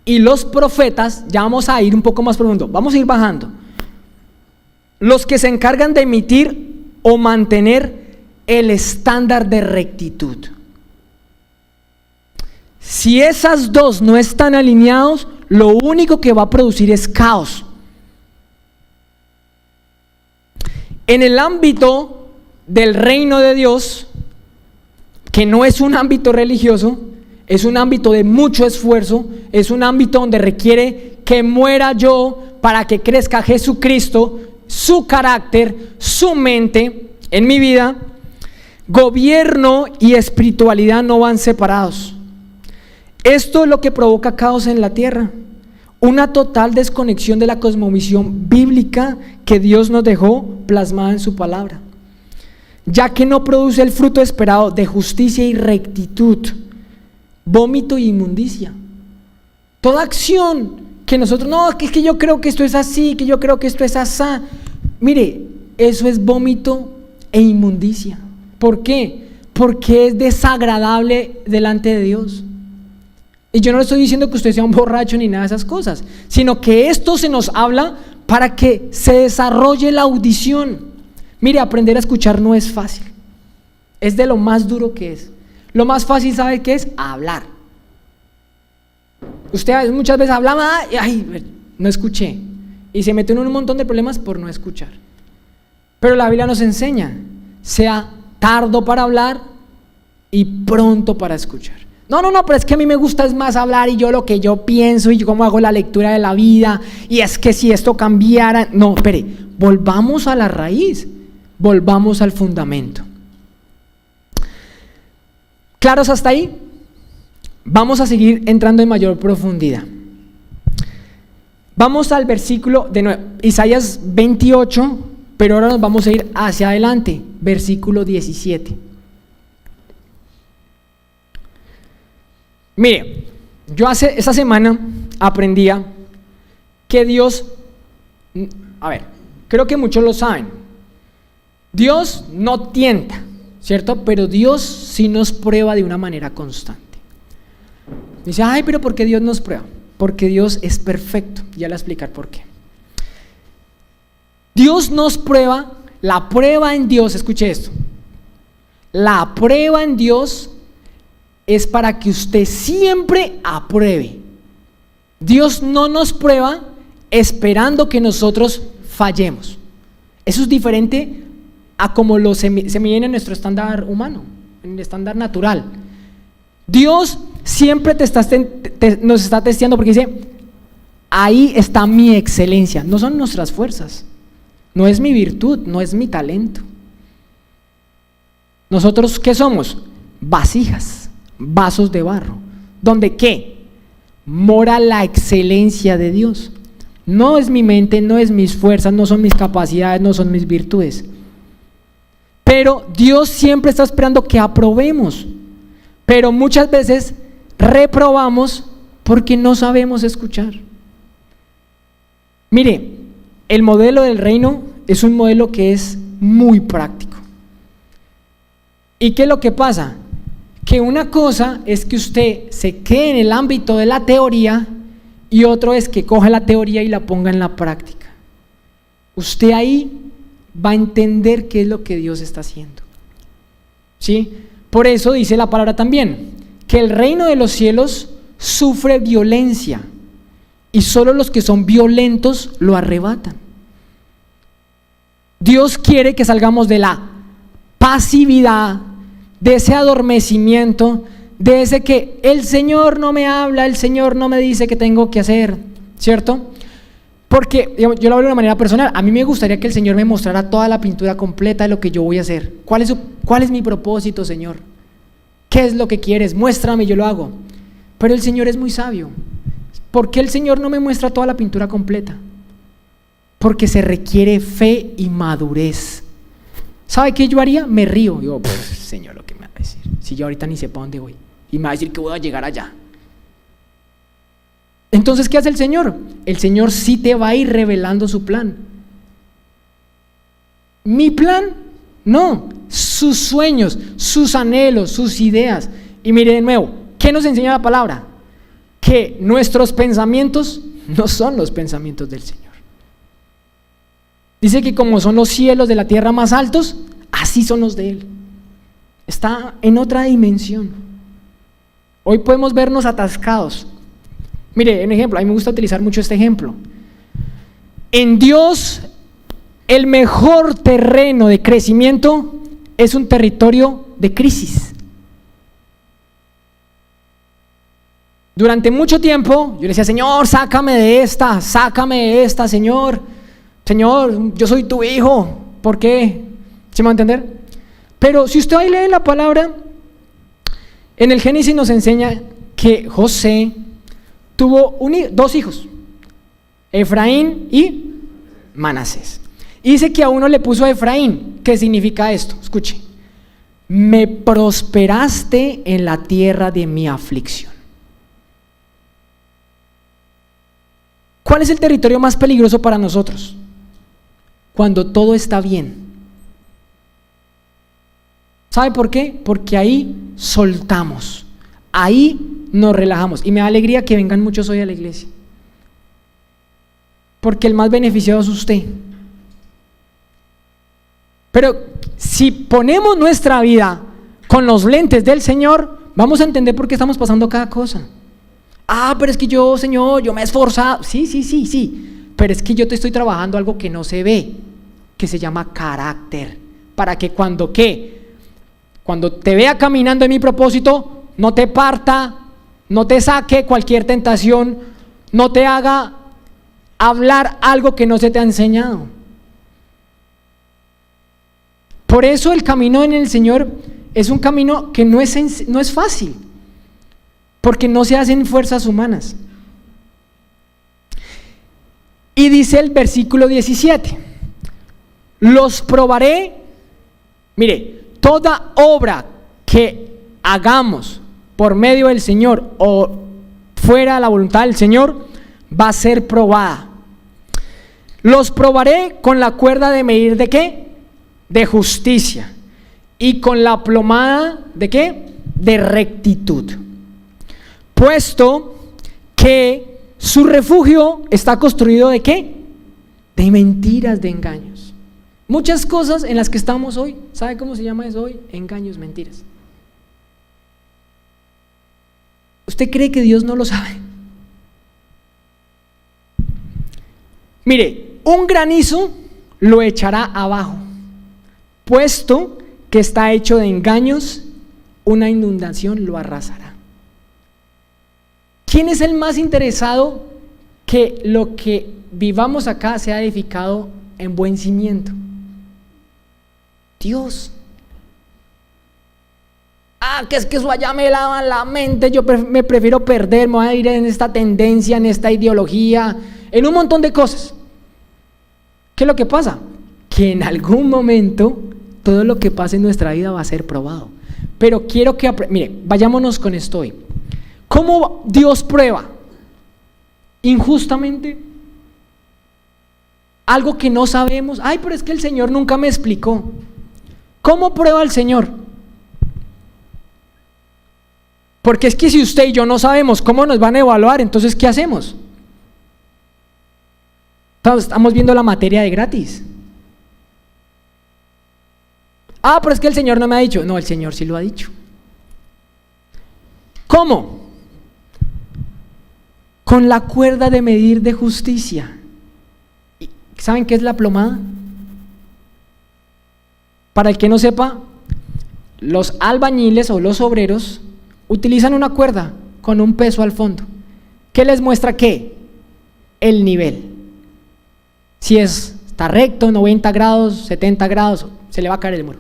y los profetas, ya vamos a ir un poco más profundo, vamos a ir bajando, los que se encargan de emitir o mantener el estándar de rectitud. Si esas dos no están alineados, lo único que va a producir es caos. En el ámbito del reino de Dios, que no es un ámbito religioso, es un ámbito de mucho esfuerzo, es un ámbito donde requiere que muera yo para que crezca Jesucristo, su carácter, su mente en mi vida. Gobierno y espiritualidad no van separados. Esto es lo que provoca caos en la tierra, una total desconexión de la cosmovisión bíblica que Dios nos dejó plasmada en su palabra. ya que no produce el fruto esperado de justicia y rectitud, vómito y inmundicia. Toda acción que nosotros, no, que es que yo creo que esto es así, que yo creo que esto es asá, mire, eso es vómito e inmundicia. ¿Por qué? Porque es desagradable delante de Dios. Y yo no le estoy diciendo que usted sea un borracho ni nada de esas cosas, sino que esto se nos habla para que se desarrolle la audición. Mire, aprender a escuchar no es fácil, es de lo más duro que es. Lo más fácil, ¿sabe qué es? Hablar. Usted muchas veces hablaba, ay, no escuché, y se metió en un montón de problemas por no escuchar. Pero la Biblia nos enseña, sea tardo para hablar y pronto para escuchar. No, pero es que a mí me gusta es más hablar y yo lo que yo pienso y cómo hago la lectura de la vida, y es que si esto cambiara, no, espere, volvamos a la raíz, volvamos al fundamento. ¿Claros hasta ahí? Vamos a seguir entrando en mayor profundidad. Vamos al versículo de nuevo, Isaías 28, pero ahora nos vamos a ir hacia adelante, versículo 17. Mire, yo esta semana aprendía que Dios, a ver, creo que muchos lo saben, Dios no tienta, ¿cierto? Pero Dios sí nos prueba de una manera constante. Dice, ay, pero ¿por qué Dios nos prueba? Porque Dios es perfecto, ya le voy a explicar por qué. Dios nos prueba, la prueba en Dios, escuche esto, la prueba en Dios es para que usted siempre apruebe. Dios no nos prueba esperando que nosotros fallemos. Eso es diferente a como se mide en nuestro estándar humano, en el estándar natural. Dios siempre nos está testeando porque dice, ahí está mi excelencia. No son nuestras fuerzas, no es mi virtud, no es mi talento. Nosotros, ¿qué somos? Vasijas, vasos de barro, donde ¿qué? Mora la excelencia de Dios. No es mi mente, no es mis fuerzas, no son mis capacidades, no son mis virtudes. Pero Dios siempre está esperando que aprobemos. Pero muchas veces reprobamos porque no sabemos escuchar. Mire, el modelo del reino es un modelo que es muy práctico. ¿Y qué es lo que pasa? Que una cosa es que usted se quede en el ámbito de la teoría y otro es que coja la teoría y la ponga en la práctica. Usted ahí va a entender qué es lo que Dios está haciendo. ¿Sí? Por eso dice la palabra también, que el reino de los cielos sufre violencia y solo los que son violentos lo arrebatan. Dios quiere que salgamos de la pasividad, de ese adormecimiento, de ese que el Señor no me habla, el Señor no me dice qué tengo que hacer, ¿cierto? Porque yo lo hablo de una manera personal, a mí me gustaría que el Señor me mostrara toda la pintura completa de lo que yo voy a hacer. ¿Cuál es mi propósito, Señor? ¿Qué es lo que quieres? Muéstrame, yo lo hago. Pero el Señor es muy sabio. ¿Por qué el Señor no me muestra toda la pintura completa? Porque se requiere fe y madurez. ¿Sabe qué yo haría? Me río. Digo, Señor, lo que me va a decir. Si yo ahorita ni sé para dónde voy. Y me va a decir que voy a llegar allá. Entonces, ¿qué hace el Señor? El Señor sí te va a ir revelando su plan. ¿Mi plan? No. Sus sueños, sus anhelos, sus ideas. Y mire de nuevo, ¿qué nos enseña la palabra? Que nuestros pensamientos no son los pensamientos del Señor. Dice que como son los cielos de la tierra más altos, así son los de Él. Está en otra dimensión. Hoy podemos vernos atascados. Mire, un ejemplo, a mí me gusta utilizar mucho este ejemplo. En Dios, el mejor terreno de crecimiento es un territorio de crisis. Durante mucho tiempo, yo le decía, Señor, sácame de esta, Señor. Señor, yo soy tu hijo. ¿Por qué? ¿Se me va a entender? Pero si usted ahí lee la palabra, en el Génesis nos enseña que José tuvo dos hijos, Efraín y Manasés. Y dice que a uno le puso Efraín. ¿Qué significa esto? Escuche. me prosperaste en la tierra de mi aflicción. ¿Cuál es el territorio más peligroso para nosotros? Cuando todo está bien. ¿Sabe por qué? Porque ahí soltamos, ahí nos relajamos. Y me da alegría que vengan muchos hoy a la iglesia, porque el más beneficiado es usted. Pero si ponemos nuestra vida con los lentes del Señor, vamos a entender por qué estamos pasando cada cosa. Pero es que yo, Señor, yo me he esforzado. Sí, pero es que yo te estoy trabajando algo que no se ve, que se llama carácter, para que cuando te vea caminando en mi propósito, no te parta, no te saque cualquier tentación, no te haga hablar algo que no se te ha enseñado. Por eso el camino en el Señor es un camino que no es fácil, porque no se hacen fuerzas humanas. Y dice el versículo 17, los probaré. Mire, toda obra que hagamos por medio del Señor o fuera de la voluntad del Señor va a ser probada. Los probaré con la cuerda de medir ¿de qué? De justicia, y con la plomada ¿de qué? De rectitud. Puesto que su refugio está construido ¿de qué? De mentiras, de engaños. Muchas cosas en las que estamos hoy, ¿sabe cómo se llama eso hoy? Engaños, mentiras. ¿Usted cree que Dios no lo sabe? Mire, un granizo lo echará abajo, puesto que está hecho de engaños, una inundación lo arrasará. ¿Quién es el más interesado que lo que vivamos acá sea edificado en buen cimiento? Dios. Que es que eso allá me lava la mente, yo me prefiero perder, me voy a ir en esta tendencia, en esta ideología, en un montón de cosas. ¿Qué es lo que pasa? Que en algún momento todo lo que pasa en nuestra vida va a ser probado. Pero quiero que mire, vayámonos con esto hoy. ¿Cómo Dios prueba? Injustamente. Algo que no sabemos. Pero es que el Señor nunca me explicó. ¿Cómo prueba el Señor? Porque es que si usted y yo no sabemos cómo nos van a evaluar, entonces ¿qué hacemos? Estamos viendo la materia de gratis. Pero es que el Señor no me ha dicho. No, el Señor sí lo ha dicho. ¿Cómo? Con la cuerda de medir de justicia. ¿Saben qué es la plomada? Para el que no sepa, los albañiles o los obreros utilizan una cuerda con un peso al fondo. ¿Qué les muestra qué? El nivel. Si está recto, 90 grados, 70 grados, se le va a caer el muro,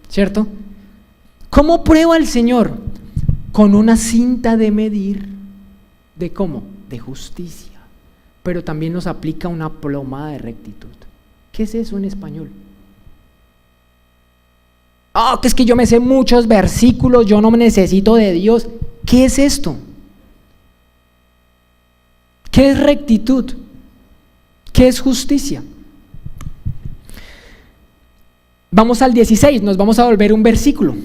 ¿cierto? ¿Cómo prueba el Señor? Con una cinta de medir. ¿De cómo? De justicia. Pero también nos aplica una plomada de rectitud. ¿Qué es eso en español? Que es que yo me sé muchos versículos, yo no me necesito de Dios. ¿Qué es esto? ¿Qué es rectitud? ¿Qué es justicia? Vamos al 16, nos vamos a volver un versículo.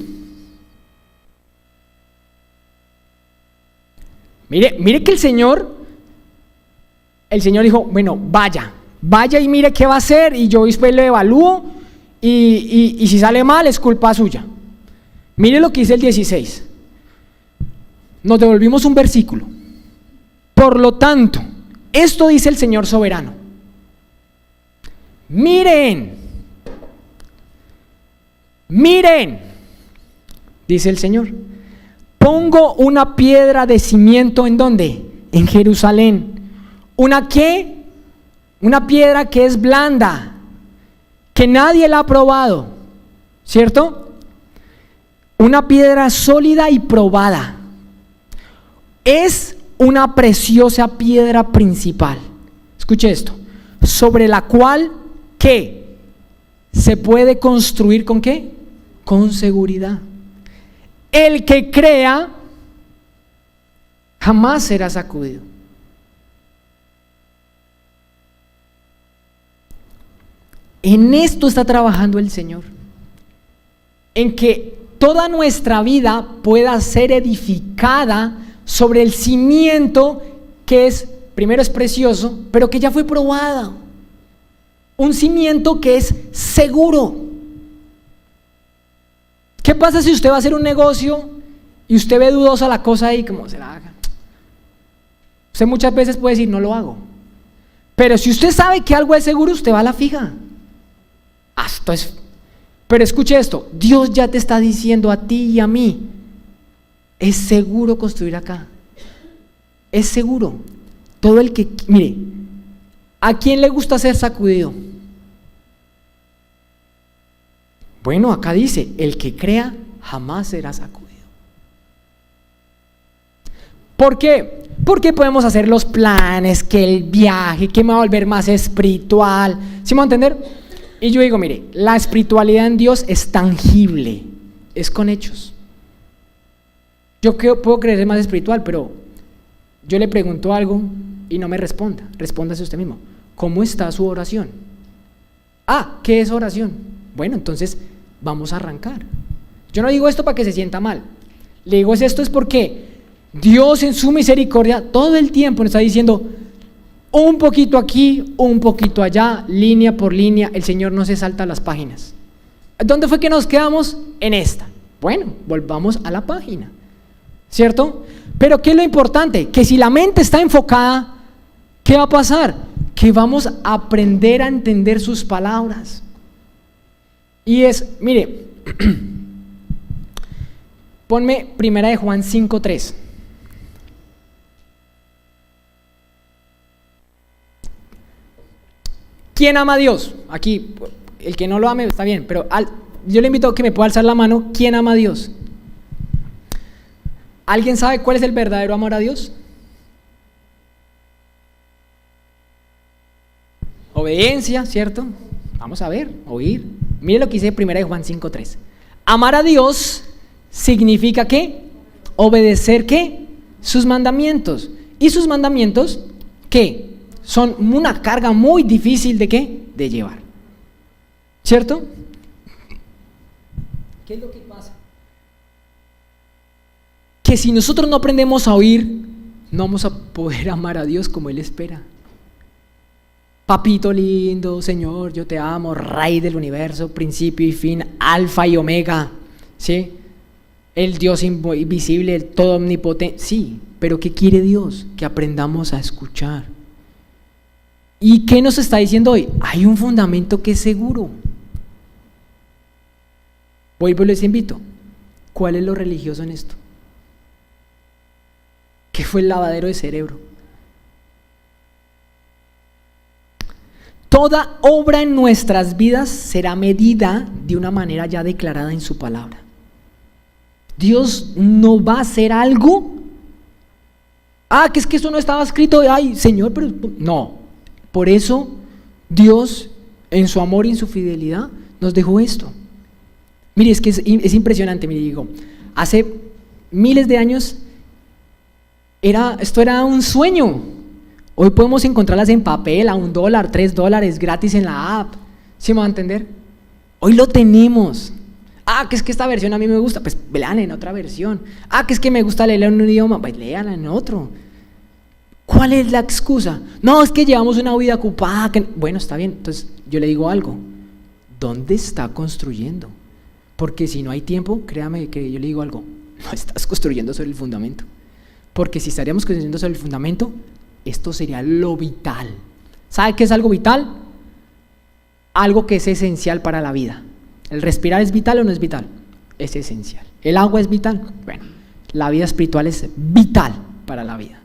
Mire que el Señor dijo, bueno, vaya y mire qué va a hacer, y yo después lo evalúo, y si sale mal es culpa suya. Mire lo que dice el 16. Nos devolvimos un versículo. Por lo tanto, esto dice el Señor soberano. Miren, dice el Señor, pongo una piedra de cimiento ¿en dónde? En Jerusalén. ¿Una qué? Una piedra que es blanda, que nadie la ha probado, ¿cierto? Una piedra sólida y probada. Es una preciosa piedra principal. Escuche esto. Sobre la cual, ¿qué? Se puede construir ¿con qué? Con seguridad. El que crea jamás será sacudido. En esto está trabajando el Señor, en que toda nuestra vida pueda ser edificada sobre el cimiento que es, primero es precioso, pero que ya fue probada. Un cimiento que es seguro. ¿Qué pasa si usted va a hacer un negocio y usted ve dudosa la cosa ahí, como se la haga? Usted muchas veces puede decir, no lo hago. Pero si usted sabe que algo es seguro, usted va a la fija. Esto es. Pero escuche esto, Dios ya te está diciendo a ti y a mí, es seguro construir acá. Es seguro. Todo el que, mire, ¿a quién le gusta ser sacudido? Bueno, acá dice, el que crea jamás será sacudido. ¿Por qué? Porque podemos hacer los planes, que el viaje, que me va a volver más espiritual. ¿Sí me va a entender? Y yo digo, mire, la espiritualidad en Dios es tangible, es con hechos. Yo puedo creer más espiritual, pero yo le pregunto algo y no me responda. Respóndase usted mismo. ¿Cómo está su oración? ¿Qué es oración? Bueno, entonces vamos a arrancar. Yo no digo esto para que se sienta mal. Le digo esto es porque Dios en su misericordia todo el tiempo nos está diciendo un poquito aquí, un poquito allá, línea por línea. El Señor no se salta las páginas. ¿Dónde fue que nos quedamos? En esta. Bueno, volvamos a la página, ¿cierto? Pero ¿qué es lo importante? Que si la mente está enfocada, ¿qué va a pasar? Que vamos a aprender a entender sus palabras. Y es, mire, ponme primera de Juan 5:3. ¿Quién ama a Dios? Aquí, el que no lo ame está bien, pero yo le invito a que me pueda alzar la mano. ¿Quién ama a Dios? ¿Alguien sabe cuál es el verdadero amor a Dios? Obediencia, ¿cierto? Vamos a ver, oír. Mire lo que dice 1 Juan 5:3. Amar a Dios significa ¿qué? Obedecer ¿qué? Sus mandamientos. ¿Y sus mandamientos qué? Son una carga muy difícil de ¿qué? De llevar. ¿Cierto? ¿Qué es lo que pasa? Que si nosotros no aprendemos a oír, no vamos a poder amar a Dios como Él espera. Papito lindo, Señor, yo te amo, Rey del universo, principio y fin, alfa y omega, ¿sí? El Dios invisible, el todo omnipotente, sí, pero ¿qué quiere Dios? Que aprendamos a escuchar. ¿Y qué nos está diciendo hoy? Hay un fundamento que es seguro. Vuelvo y les invito, ¿cuál es lo religioso en esto? ¿Qué fue el lavadero de cerebro? Toda obra en nuestras vidas será medida de una manera ya declarada en su palabra. Dios no va a hacer algo. Que es que eso no estaba escrito. Ay, Señor, pero no. Por eso Dios, en su amor y en su fidelidad, nos dejó esto. Mire, es que es impresionante. Mire, digo, hace miles de años esto era un sueño. Hoy podemos encontrarlas en papel a $1, $3 gratis en la app. ¿Sí me va a entender? Hoy lo tenemos. Que es que esta versión a mí me gusta, pues lean en otra versión. Que es que me gusta leer en un idioma, pues léala en otro. ¿Cuál es la excusa? No, es que llevamos una vida ocupada. Bueno, está bien. Entonces yo le digo algo. ¿Dónde está construyendo? Porque si no hay tiempo, créame que yo le digo algo. No estás construyendo sobre el fundamento. Porque si estaríamos construyendo sobre el fundamento, esto sería lo vital. ¿Sabe qué es algo vital? Algo que es esencial para la vida. ¿El respirar es vital o no es vital? Es esencial. ¿El agua es vital? Bueno, la vida espiritual es vital para la vida.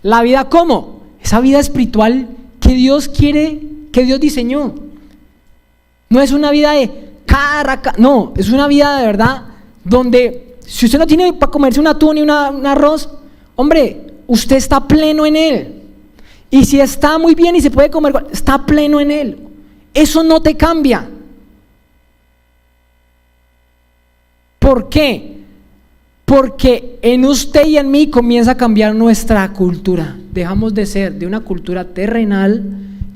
¿La vida cómo? Esa vida espiritual que Dios quiere, que Dios diseñó. No es una vida de no, es una vida de verdad donde si usted no tiene para comerse un atún y un arroz, hombre, usted está pleno en Él. Y si está muy bien y se puede comer, está pleno en Él. Eso no te cambia. ¿Por qué? Porque en usted y en mí comienza a cambiar nuestra cultura. Dejamos de ser de una cultura terrenal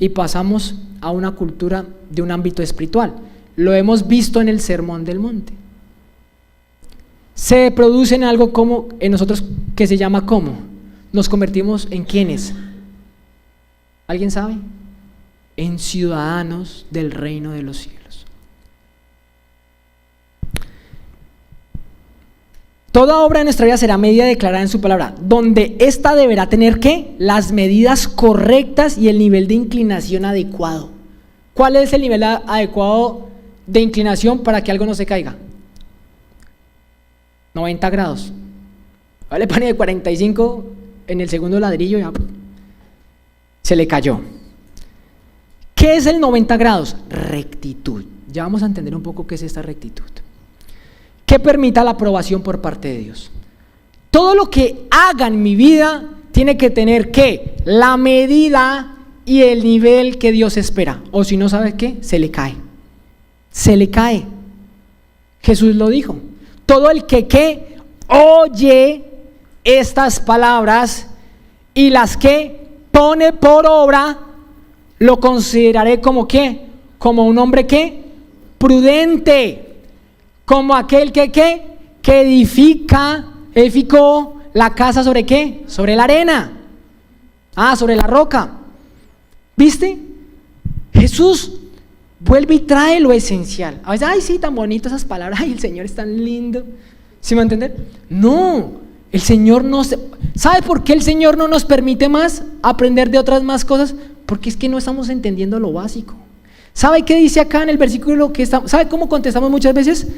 y pasamos a una cultura de un ámbito espiritual. Lo hemos visto en el Sermón del Monte. Se produce en algo como en nosotros que se llama ¿cómo? Nos convertimos en ¿quiénes? ¿Alguien sabe? En ciudadanos del reino de los cielos. Toda obra de nuestra vida será medida declarada en su palabra, donde ésta deberá tener ¿qué? Las medidas correctas y el nivel de inclinación adecuado. ¿Cuál es el nivel adecuado de inclinación para que algo no se caiga? 90 grados. Le pone de 45 en el segundo ladrillo y ya se le cayó. ¿Qué es el 90 grados? Rectitud. Ya vamos a entender un poco qué es esta rectitud. Que permita la aprobación por parte de Dios. Todo lo que haga en mi vida tiene que tener ¿qué? La medida y el nivel que Dios espera. O si no, ¿sabe qué? Se le cae. Se le cae. Jesús lo dijo. Todo el que ¿qué? Oye estas palabras y las que pone por obra, lo consideraré como ¿qué? Como un hombre ¿qué? Prudente. Como aquel que edificó la casa ¿sobre qué? Sobre la arena. Sobre la roca. ¿Viste? Jesús vuelve y trae lo esencial. A veces, ay, sí, tan bonito esas palabras, ay, el Señor es tan lindo. ¿Sí me va a entender? No, el Señor no se... ¿Sabe por qué el Señor no nos permite más aprender de otras más cosas? Porque es que no estamos entendiendo lo básico. ¿Sabe qué dice acá en el versículo que estamos? ¿Sabe cómo contestamos muchas veces?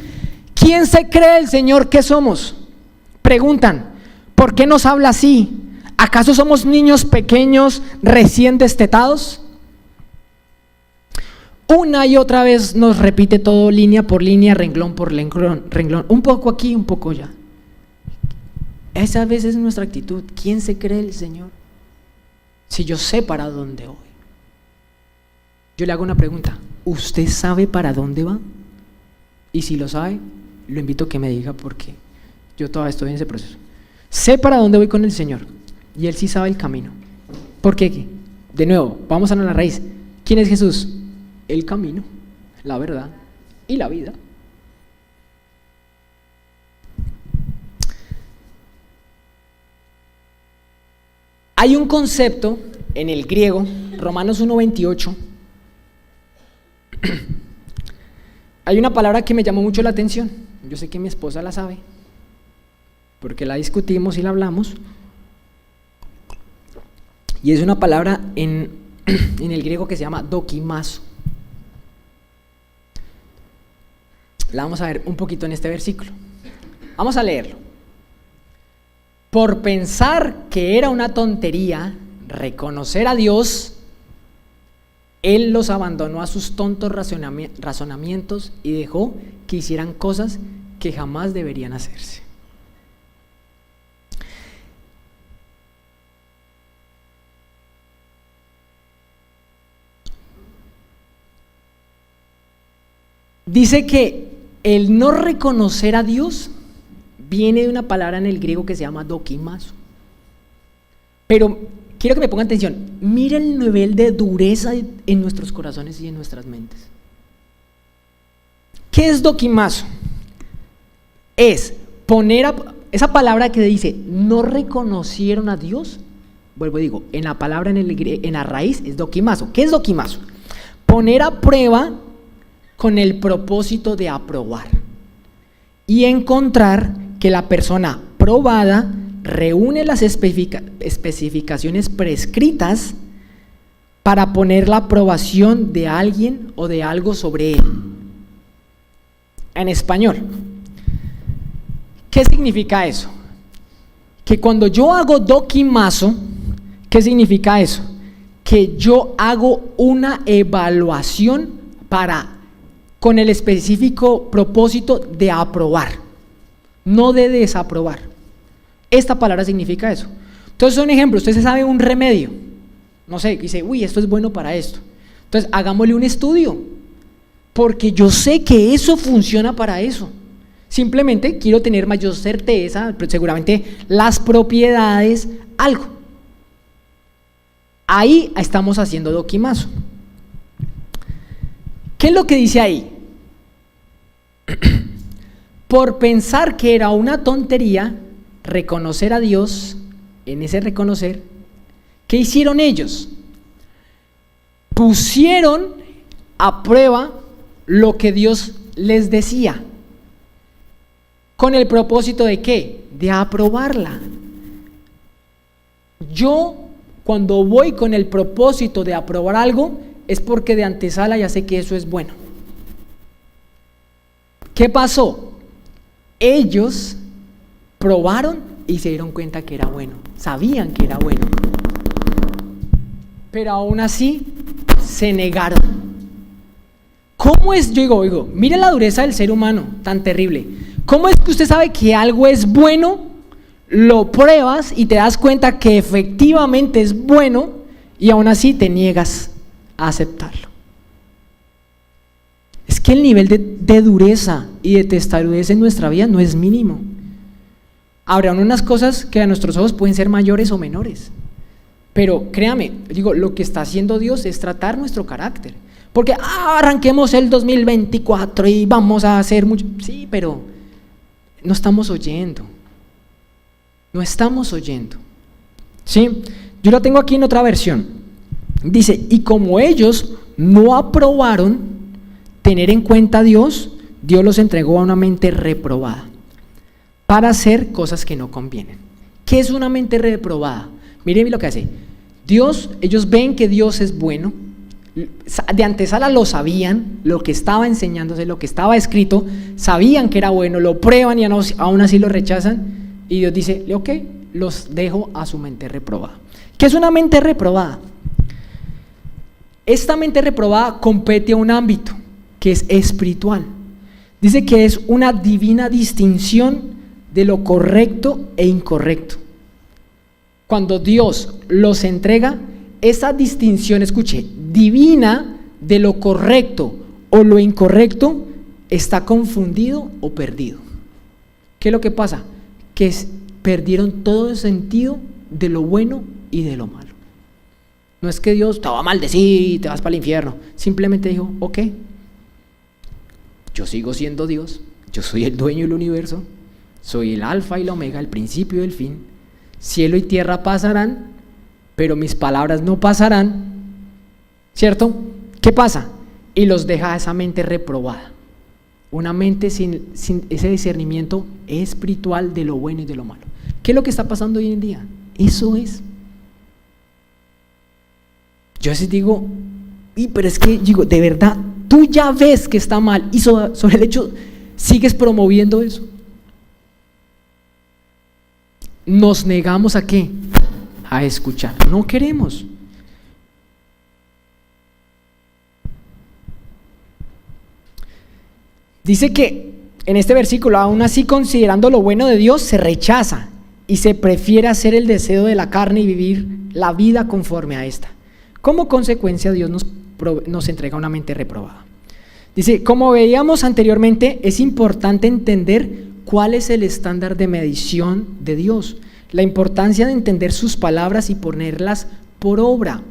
¿Quién se cree el Señor que somos? Preguntan, ¿por qué nos habla así? ¿Acaso somos niños pequeños recién destetados? Una y otra vez nos repite todo línea por línea, renglón por renglón, un poco aquí, un poco allá. Esa a veces es nuestra actitud. ¿Quién se cree el Señor? Si yo sé para dónde voy. Yo le hago una pregunta, ¿usted sabe para dónde va? Y si lo sabe, lo invito a que me diga porque yo todavía estoy en ese proceso. Sé para dónde voy con el Señor y Él sí sabe el camino. ¿Por qué? De nuevo, vamos a la raíz. ¿Quién es Jesús? El camino, la verdad y la vida. Hay un concepto en el griego, Romanos 1:28. Hay una palabra que me llamó mucho la atención. Yo sé que mi esposa la sabe, porque la discutimos y la hablamos. Y es una palabra en el griego que se llama dokimazo. La vamos a ver un poquito en este versículo. Vamos a leerlo. Por pensar que era una tontería reconocer a Dios, Él los abandonó a sus tontos razonamientos y dejó que hicieran cosas que jamás deberían hacerse. Dice que el no reconocer a Dios viene de una palabra en el griego que se llama dokimazo. Pero quiero que me pongan atención, mira el nivel de dureza en nuestros corazones y en nuestras mentes. ¿Qué es dokimazo? Es poner esa palabra que dice no reconocieron a Dios. Vuelvo y digo, en la palabra en la raíz es dokimazo. ¿Qué es dokimazo? Poner a prueba con el propósito de aprobar y encontrar que la persona probada reúne las especificaciones prescritas para poner la aprobación de alguien o de algo sobre él. En español, ¿qué significa eso? Que cuando yo hago dokimazo, ¿qué significa eso? Que yo hago una evaluación con el específico propósito de aprobar, no de desaprobar. Esta palabra significa eso. Entonces, un ejemplo, usted se sabe un remedio, no sé, dice, uy, esto es bueno para esto. Entonces, hagámosle un estudio, porque yo sé que eso funciona para eso. Simplemente quiero tener mayor certeza, pero seguramente las propiedades, algo. Ahí estamos haciendo doquimazo. ¿Qué es lo que dice ahí? Por pensar que era una tontería reconocer a Dios, en ese reconocer, ¿qué hicieron ellos? Pusieron a prueba lo que Dios les decía. ¿Con el propósito de qué? De aprobarla. Yo, cuando voy con el propósito de aprobar algo, es porque de antesala ya sé que eso es bueno. ¿Qué pasó? Ellos probaron y se dieron cuenta que era bueno, sabían que era bueno, pero aún así se negaron. ¿Cómo es? Yo digo, mire la dureza del ser humano, tan terrible. ¿Cómo es que usted sabe que algo es bueno, lo pruebas y te das cuenta que efectivamente es bueno y aún así te niegas a aceptarlo? Es que el nivel de dureza y de testarudez en nuestra vida no es mínimo. Habrán unas cosas que a nuestros ojos pueden ser mayores o menores, pero créame, digo, lo que está haciendo Dios es tratar nuestro carácter, porque arranquemos el 2024 y vamos a hacer mucho, sí, pero no estamos oyendo, ¿sí? Yo lo tengo aquí en otra versión, dice, y como ellos no aprobaron tener en cuenta a Dios, Dios los entregó a una mente reprobada para hacer cosas que no convienen. ¿Qué es una mente reprobada? Miren lo que hace Dios. Ellos ven que Dios es bueno, de antesala lo sabían, lo que estaba enseñándose, lo que estaba escrito, sabían que era bueno, lo prueban y aún así lo rechazan, y Dios dice, ok, los dejo a su mente reprobada. ¿Qué es una mente reprobada? Esta mente reprobada compete a un ámbito que es espiritual. Dice que es una divina distinción de lo correcto e incorrecto. Cuando Dios los entrega, esa distinción, escuche, divina de lo correcto o lo incorrecto, está confundido o perdido. ¿Qué es lo que pasa? Que perdieron todo el sentido de lo bueno y de lo malo. No es que Dios te va a maldecir y te vas para el infierno, simplemente dijo, ok, yo sigo siendo Dios, yo soy el dueño del universo, soy el alfa y la omega, el principio y el fin. Cielo y tierra pasarán, pero mis palabras no pasarán, ¿cierto? ¿Qué pasa? Y los deja esa mente reprobada, una mente sin ese discernimiento espiritual de lo bueno y de lo malo. ¿Qué es lo que está pasando hoy en día? Eso es. Yo a veces digo, pero es que, digo, de verdad, tú ya ves que está mal y sobre el hecho sigues promoviendo eso. Nos negamos ¿a qué? A escuchar, no queremos. Dice que en este versículo, aún así considerando lo bueno de Dios, se rechaza y se prefiere hacer el deseo de la carne y vivir la vida conforme a esta. Como consecuencia, Dios nos entrega una mente reprobada. Dice, como veíamos anteriormente, es importante entender cuál es el estándar de medición de Dios, la importancia de entender sus palabras y ponerlas por obra,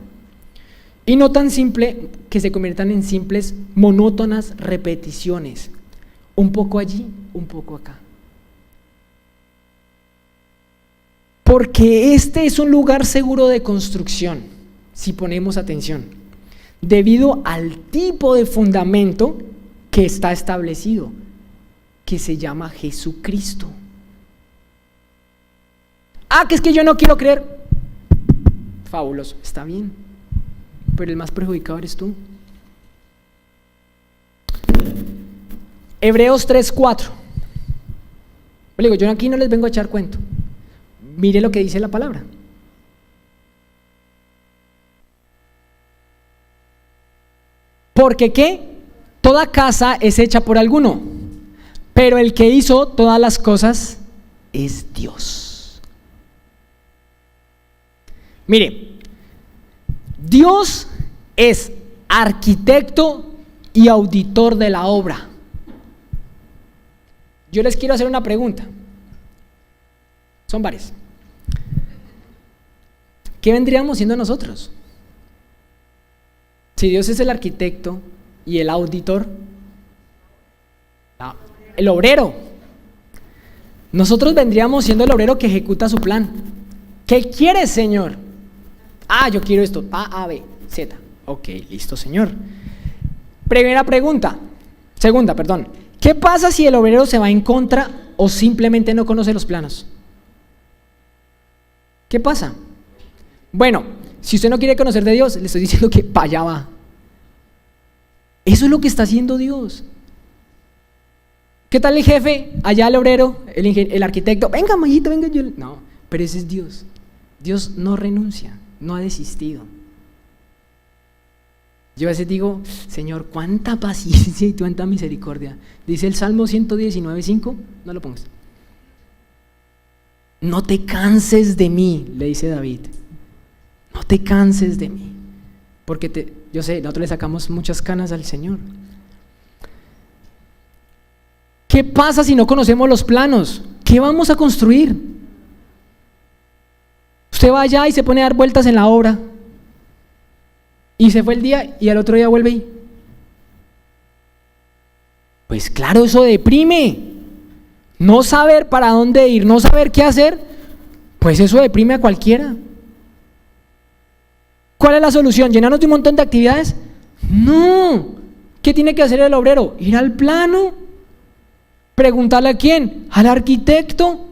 y no tan simple que se conviertan en simples, monótonas repeticiones, un poco allí, un poco acá. Porque este es un lugar seguro de construcción, si ponemos atención, debido al tipo de fundamento que está establecido, que se llama Jesucristo. Que es que yo no quiero creer. Fabuloso, está bien, pero el más perjudicado eres tú. Hebreos 3:4. Le digo, yo aquí no les vengo a echar cuento. Mire lo que dice la palabra. Porque ¿qué? Toda casa es hecha por alguno, pero el que hizo todas las cosas es Dios. Mire, Dios es arquitecto y auditor de la obra. yo les quiero hacer una pregunta. Son varias. ¿Qué vendríamos siendo nosotros? Si Dios es el arquitecto y el auditor, el obrero, nosotros vendríamos siendo el obrero que ejecuta su plan. ¿Qué quieres, Señor? Yo quiero esto, A, B, Z. Ok, listo, Señor. Segunda, ¿qué pasa si el obrero se va en contra o simplemente no conoce los planos? ¿Qué pasa? Bueno, si usted no quiere conocer de Dios, le estoy diciendo que para allá va. Eso es lo que está haciendo Dios. ¿Qué tal el jefe? Allá el obrero, el arquitecto. Venga, Mayito, venga. No, pero ese es Dios. Dios no renuncia, no ha desistido. Yo a veces digo, Señor, cuánta paciencia y cuánta misericordia. Dice el Salmo 119:5, no lo pongas. No te canses de mí, le dice David. No te canses de mí. Porque yo sé, nosotros le sacamos muchas canas al Señor. ¿Qué pasa si no conocemos los planos? ¿Qué vamos a construir? Usted va allá y se pone a dar vueltas en la obra. Y se fue el día y al otro día vuelve y... Pues claro, eso deprime. No saber para dónde ir, no saber qué hacer, pues eso deprime a cualquiera. ¿Cuál es la solución? ¿Llenarnos de un montón de actividades? No. ¿Qué tiene que hacer el obrero? Ir al plano. ¿Preguntarle a quién? Al arquitecto.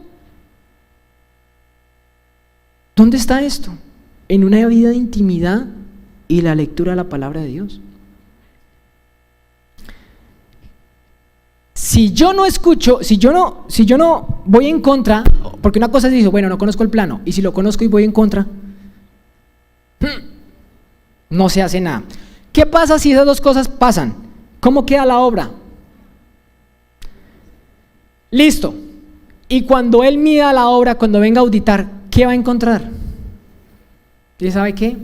¿Dónde está esto? En una vida de intimidad y la lectura de la palabra de Dios. Si yo no escucho, si yo no voy en contra, porque una cosa es decir, bueno, no conozco el plano, y si lo conozco y voy en contra, no se hace nada. ¿Qué pasa si esas dos cosas pasan? ¿Cómo queda la obra? Listo. Y cuando él mida la obra, cuando venga a auditar, ¿qué va a encontrar? ¿Y sabe qué?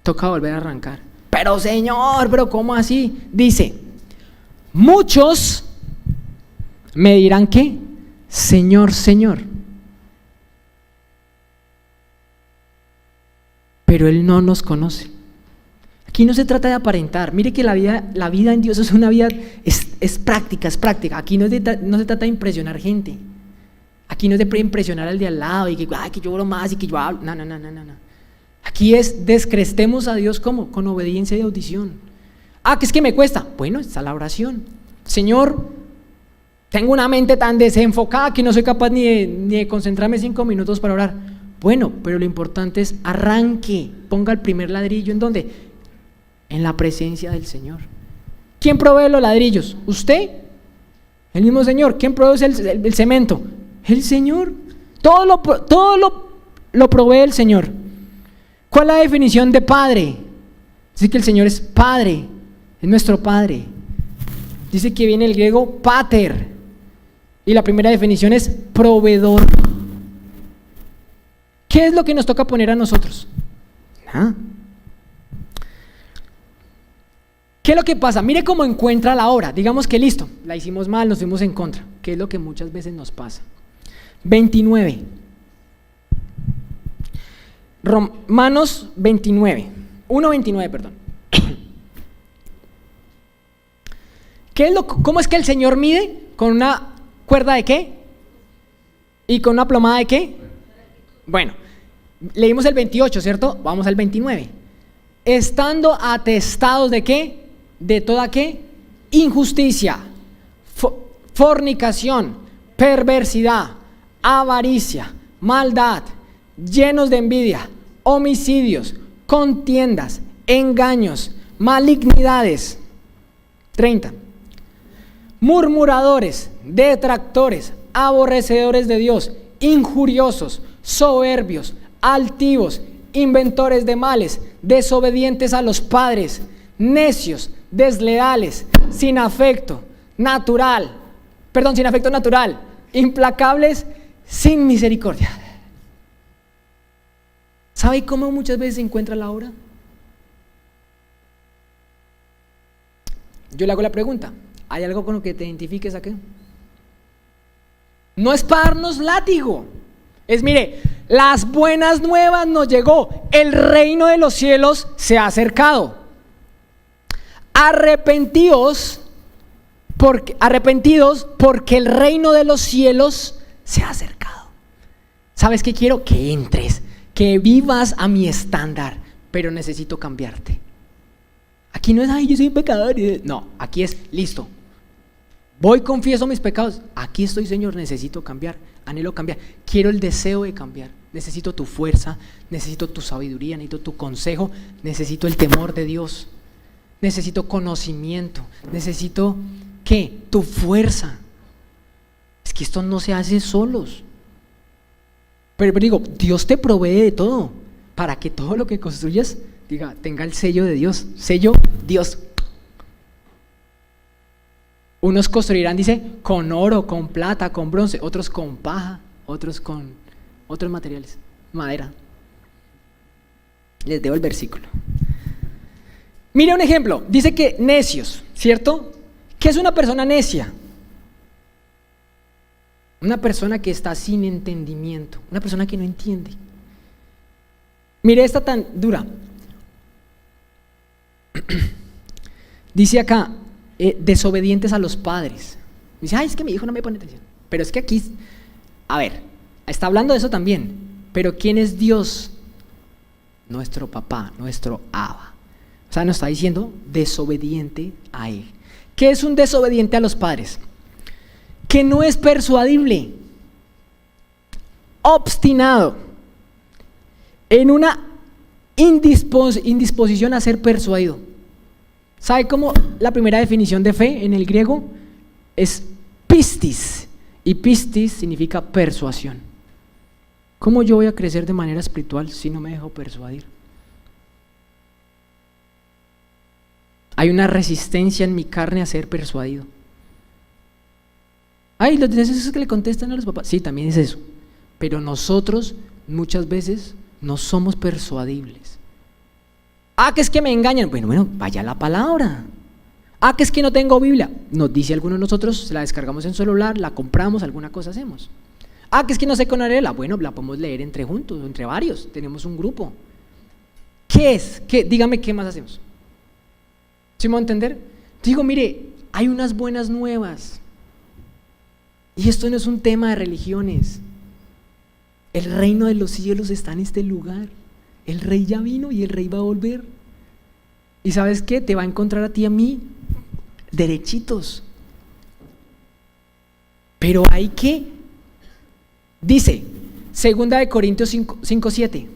Toca volver a arrancar. Pero Señor, pero ¿cómo así? Dice, muchos me dirán ¿qué? Señor, Señor. Pero Él no nos conoce. Aquí no se trata de aparentar. Mire que la vida en Dios es una vida, es práctica, es práctica. Aquí no se trata de impresionar gente. Aquí no es de impresionar al de al lado y que yo oro más y que yo hablo. No. Aquí es descrestemos a Dios ¿cómo? Con obediencia y audición. Que es que me cuesta. Bueno, está la oración. Señor, tengo una mente tan desenfocada que no soy capaz ni de concentrarme 5 minutos para orar. Bueno, pero lo importante es arranque, ponga el primer ladrillo. ¿En dónde? En la presencia del Señor. ¿Quién provee los ladrillos? ¿Usted? El mismo Señor. ¿Quién provee el cemento? El Señor. Todo lo provee el Señor. ¿Cuál es la definición de Padre? Dice que el Señor es Padre, es nuestro Padre. Dice que viene el griego pater, y la primera definición es proveedor. ¿Qué es lo que nos toca poner a nosotros? ¿Qué es lo que pasa? Mire cómo encuentra la obra. Digamos que listo, la hicimos mal, nos fuimos en contra. ¿Qué es lo que muchas veces nos pasa? 29. Romanos 29. 1:29, perdón. ¿Cómo es que el Señor mide? ¿Con una cuerda de qué? ¿Y con una plomada de qué? Bueno, leímos el 28, ¿cierto? Vamos al 29. Estando atestados de qué? De toda qué? Injusticia, fornicación, perversidad, avaricia, maldad, llenos de envidia, homicidios, contiendas, engaños, malignidades. 30. Murmuradores, detractores, aborrecedores de Dios, injuriosos, soberbios, altivos, inventores de males, desobedientes a los padres, necios, desleales, sin afecto natural, implacables, sin misericordia. ¿Sabe cómo muchas veces se encuentra la obra? Yo le hago la pregunta, ¿hay algo con lo que te identifiques aquí? No es para darnos látigo. Es, mire, las buenas nuevas nos llegó. El reino de los cielos se ha acercado. Arrepentidos porque el reino de los cielos se ha acercado. ¿Sabes qué quiero? Que entres, que vivas a mi estándar, pero necesito cambiarte. Aquí no es, ay, yo soy un pecador. No, aquí es, listo. Voy, confieso mis pecados. Aquí estoy, Señor, necesito cambiar, anhelo cambiar. Quiero el deseo de cambiar. Necesito tu fuerza, necesito tu sabiduría, necesito tu consejo, necesito el temor de Dios. Necesito conocimiento, necesito, ¿qué? Tu fuerza. Es que esto no se hace solos. Pero digo, Dios te provee de todo, para que todo lo que construyas, tenga el sello de Dios. Sello Dios. Unos construirán, dice, con oro, con plata, con bronce, otros con paja, otros con otros materiales, madera. Les debo el versículo. Mire un ejemplo, dice que necios, ¿cierto? ¿Qué es una persona necia? Una persona que está sin entendimiento, una persona que no entiende. Mire esta tan dura. Dice acá, desobedientes a los padres. Dice, ay, es que mi hijo no me pone atención. Pero es que aquí, a ver, está hablando de eso también. Pero ¿quién es Dios? Nuestro papá, nuestro Abba. O sea, nos está diciendo desobediente a Él. ¿Qué es un desobediente a los padres? Que no es persuadible, obstinado, en una indisposición a ser persuadido. ¿Sabe cómo la primera definición de fe en el griego? Es pistis, y pistis significa persuasión. ¿Cómo yo voy a crecer de manera espiritual si no me dejo persuadir? Hay una resistencia en mi carne a ser persuadido. Ay, los de esos que le contestan a los papás. Sí, también es eso. Pero nosotros muchas veces no somos persuadibles. Ah, que es que me engañan. Bueno, vaya la palabra. Ah, que es que no tengo Biblia. Nos dice alguno de nosotros, la descargamos en celular, la compramos, alguna cosa hacemos. Ah, que es que no sé con leerla. Bueno, la podemos leer entre juntos, entre varios. Tenemos un grupo. ¿Qué es? Dígame, ¿qué más hacemos? ¿Sí me va a entender? Digo, mire, hay unas buenas nuevas. Y esto no es un tema de religiones. El reino de los cielos está en este lugar. El rey ya vino y el rey va a volver. ¿Y sabes qué? Te va a encontrar a ti y a mí derechitos. Pero hay que, dice, 2 Corintios 5:7.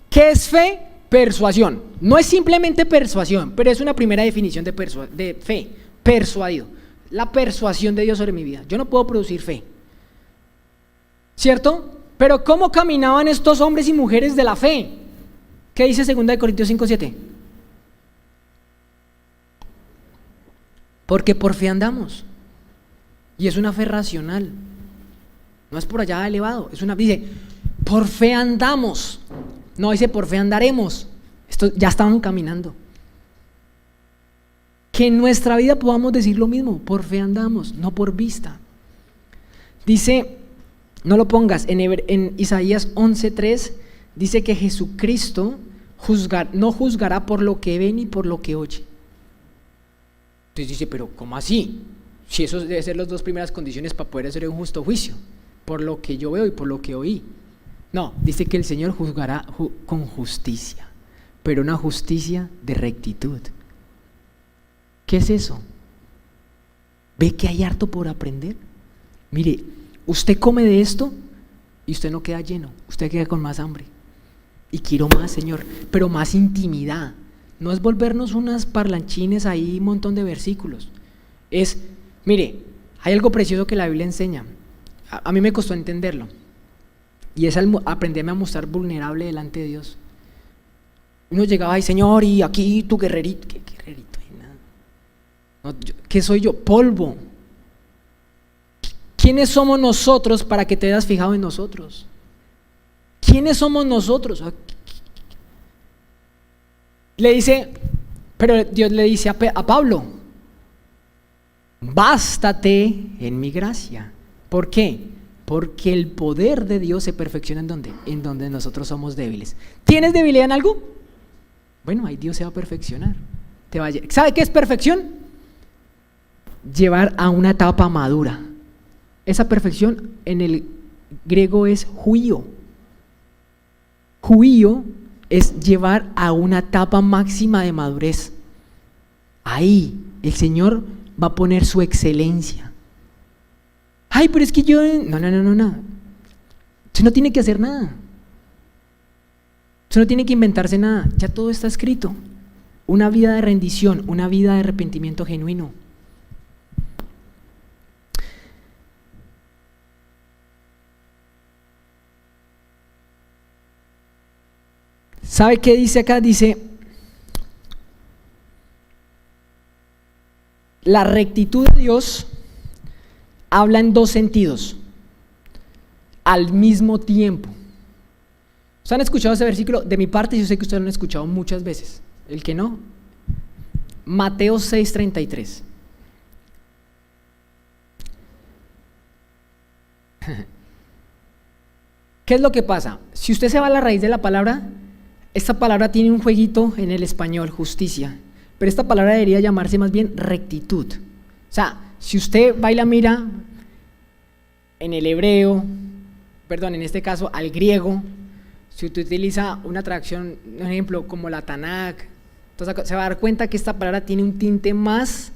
¿Qué es fe? Persuasión. No es simplemente persuasión, pero es una primera definición de fe. Persuadido. La persuasión de Dios sobre mi vida. Yo no puedo producir fe, ¿cierto? Pero ¿cómo caminaban estos hombres y mujeres de la fe? ¿Qué dice 2 Corintios 5:7? Porque por fe andamos. Y es una fe racional. No es por allá elevado. Dice, por fe andamos. No dice por fe andaremos. Esto ya estaban caminando. Que en nuestra vida podamos decir lo mismo, por fe andamos, no por vista. Dice, no lo pongas, en Isaías 11:3 dice que Jesucristo no juzgará por lo que ve ni por lo que oye. Entonces dice, pero ¿cómo así? Si eso debe ser las dos primeras condiciones para poder hacer un justo juicio, por lo que yo veo y por lo que oí. No, dice que el Señor juzgará con justicia, pero una justicia de rectitud. ¿Qué es eso? ¿Ve que hay harto por aprender? Mire, usted come de esto y usted no queda lleno, usted queda con más hambre. Y quiero más, Señor, pero más intimidad. No es volvernos unas parlanchines ahí, un montón de versículos. Mire, hay algo precioso que la Biblia enseña. A mí me costó entenderlo. Y es aprenderme a mostrar vulnerable delante de Dios. Uno llegaba, ay Señor, y aquí tu guerrerito. ¿Qué guerrerito? No, ¿qué soy yo? Polvo. ¿Quiénes somos nosotros para que te hayas fijado en nosotros? ¿Quiénes somos nosotros? Pero Dios le dice a Pablo, bástate en mi gracia. ¿Por qué? Porque el poder de Dios se perfecciona ¿en dónde? En donde nosotros somos débiles. ¿Tienes debilidad en algo? Bueno, ahí Dios se va a perfeccionar. ¿Sabe qué es perfección? Llevar a una etapa madura. Esa perfección en el griego es huio. Huio es llevar a una etapa máxima de madurez. Ahí el Señor va a poner su excelencia. Ay, pero es que yo... No. Usted no tiene que hacer nada. Usted no tiene que inventarse nada. Ya todo está escrito. Una vida de rendición, una vida de arrepentimiento genuino. ¿Sabe qué dice acá? Dice, la rectitud de Dios habla en dos sentidos, al mismo tiempo. ¿Ustedes han escuchado ese versículo? De mi parte yo sé que ustedes lo han escuchado muchas veces. El que no, Mateo 6:33. ¿Qué es lo que pasa? Si usted se va a la raíz de la palabra, esta palabra tiene un jueguito en el español, justicia, pero esta palabra debería llamarse más bien rectitud. O sea, si usted va y la mira en el hebreo, en este caso al griego, si usted utiliza una traducción, un ejemplo como la Tanakh, entonces se va a dar cuenta que esta palabra tiene un tinte más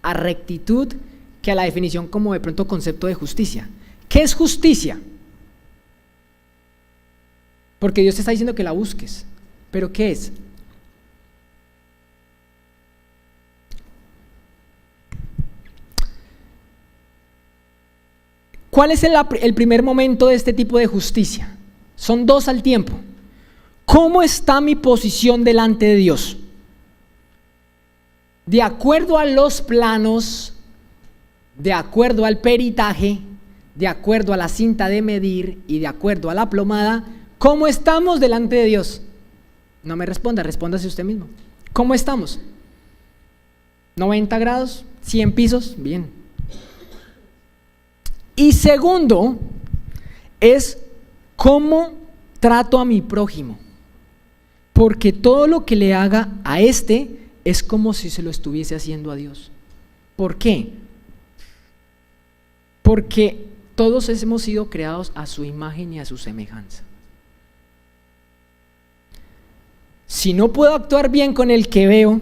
a rectitud que a la definición como de pronto concepto de justicia. ¿Qué es justicia? Porque Dios te está diciendo que la busques, pero ¿qué es? ¿Cuál es el primer momento de este tipo de justicia? Son dos al tiempo. ¿Cómo está mi posición delante de Dios? De acuerdo a los planos, de acuerdo al peritaje, de acuerdo a la cinta de medir y de acuerdo a la plomada, ¿cómo estamos delante de Dios? No me responda, respóndase usted mismo. ¿Cómo estamos? ¿90 grados? ¿100 pisos? Bien. Y segundo, es cómo trato a mi prójimo. Porque todo lo que le haga a este es como si se lo estuviese haciendo a Dios. ¿Por qué? Porque todos hemos sido creados a su imagen y a su semejanza. Si no puedo actuar bien con el que veo,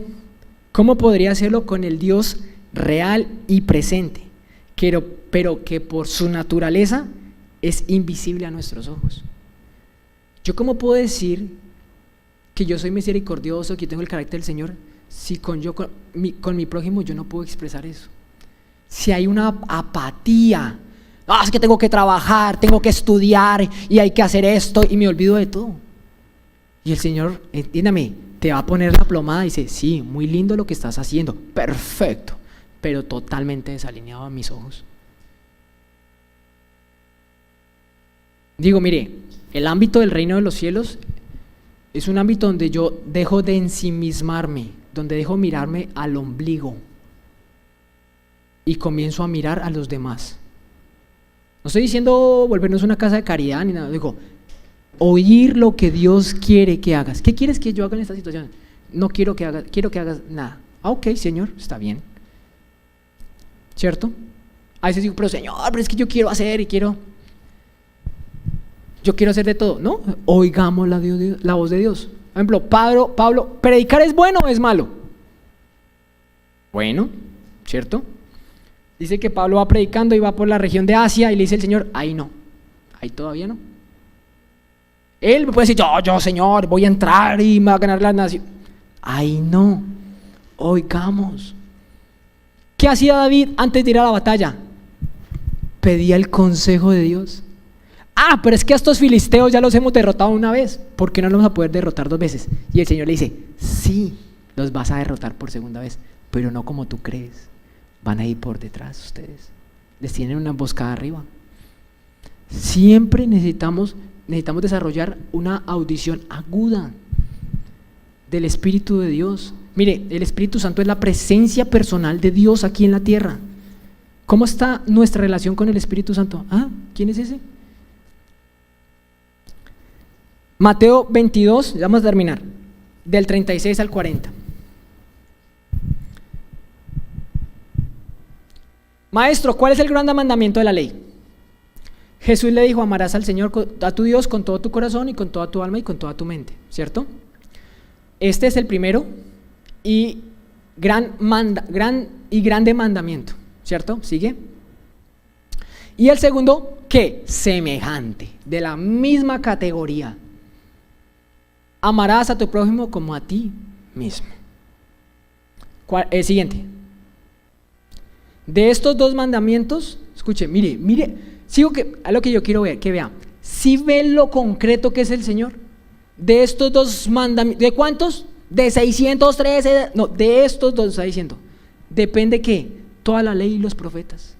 ¿cómo podría hacerlo con el Dios real y presente? Pero que por su naturaleza es invisible a nuestros ojos. ¿Yo cómo puedo decir que yo soy misericordioso, que yo tengo el carácter del Señor, si con mi prójimo yo no puedo expresar eso? Si hay una apatía, es que tengo que trabajar, tengo que estudiar y hay que hacer esto y me olvido de todo. Y el Señor, entiéndame, te va a poner la plomada y dice, sí, muy lindo lo que estás haciendo, perfecto, pero totalmente desalineado a mis ojos. Digo, mire, el ámbito del reino de los cielos es un ámbito donde yo dejo de ensimismarme, donde dejo mirarme al ombligo y comienzo a mirar a los demás. No estoy diciendo volvernos una casa de caridad ni nada, digo, oír lo que Dios quiere que hagas. ¿Qué quieres que yo haga en esta situación? No quiero que hagas, quiero que hagas nada. Ok, Señor, está bien. ¿Cierto? A veces digo, pero Señor, pero es que yo quiero hacer y yo quiero hacer de todo. No, oigamos la voz de Dios. Por ejemplo, Pablo, ¿predicar es bueno o es malo? Bueno, ¿cierto? Dice que Pablo va predicando y va por la región de Asia y le dice el Señor, ahí no, ahí todavía no. Él me puede decir, yo Señor, voy a entrar y me va a ganar la nación. Ahí no, oigamos. ¿Qué hacía David antes de ir a la batalla? Pedía el consejo de Dios. Pero es que a estos filisteos ya los hemos derrotado una vez, ¿por qué no los vamos a poder derrotar 2 veces? Y el Señor le dice, sí, los vas a derrotar por segunda vez, pero no como tú crees, van a ir por detrás ustedes, les tienen una emboscada arriba. Siempre necesitamos desarrollar una audición aguda del Espíritu de Dios. Mire, el Espíritu Santo es la presencia personal de Dios aquí en la tierra. ¿Cómo está nuestra relación con el Espíritu Santo? ¿Ah? ¿Quién es ese? Mateo 22, ya vamos a terminar, del 36 al 40. Maestro, ¿cuál es el gran mandamiento de la ley? Jesús le dijo: amarás al Señor, a tu Dios, con todo tu corazón y con toda tu alma y con toda tu mente, ¿cierto? Este es el primero y grande mandamiento, ¿cierto? ¿Sigue? Y el segundo, ¿qué? Semejante, de la misma categoría. Amarás a tu prójimo como a ti mismo. El siguiente. De estos dos mandamientos, escuche, mire, sigo a lo que yo quiero ver, que vea. Si ve lo concreto que es el Señor. De estos dos mandamientos, ¿de cuántos? De 613, no, de estos dos está diciendo. Depende ¿qué? Toda la ley y los profetas.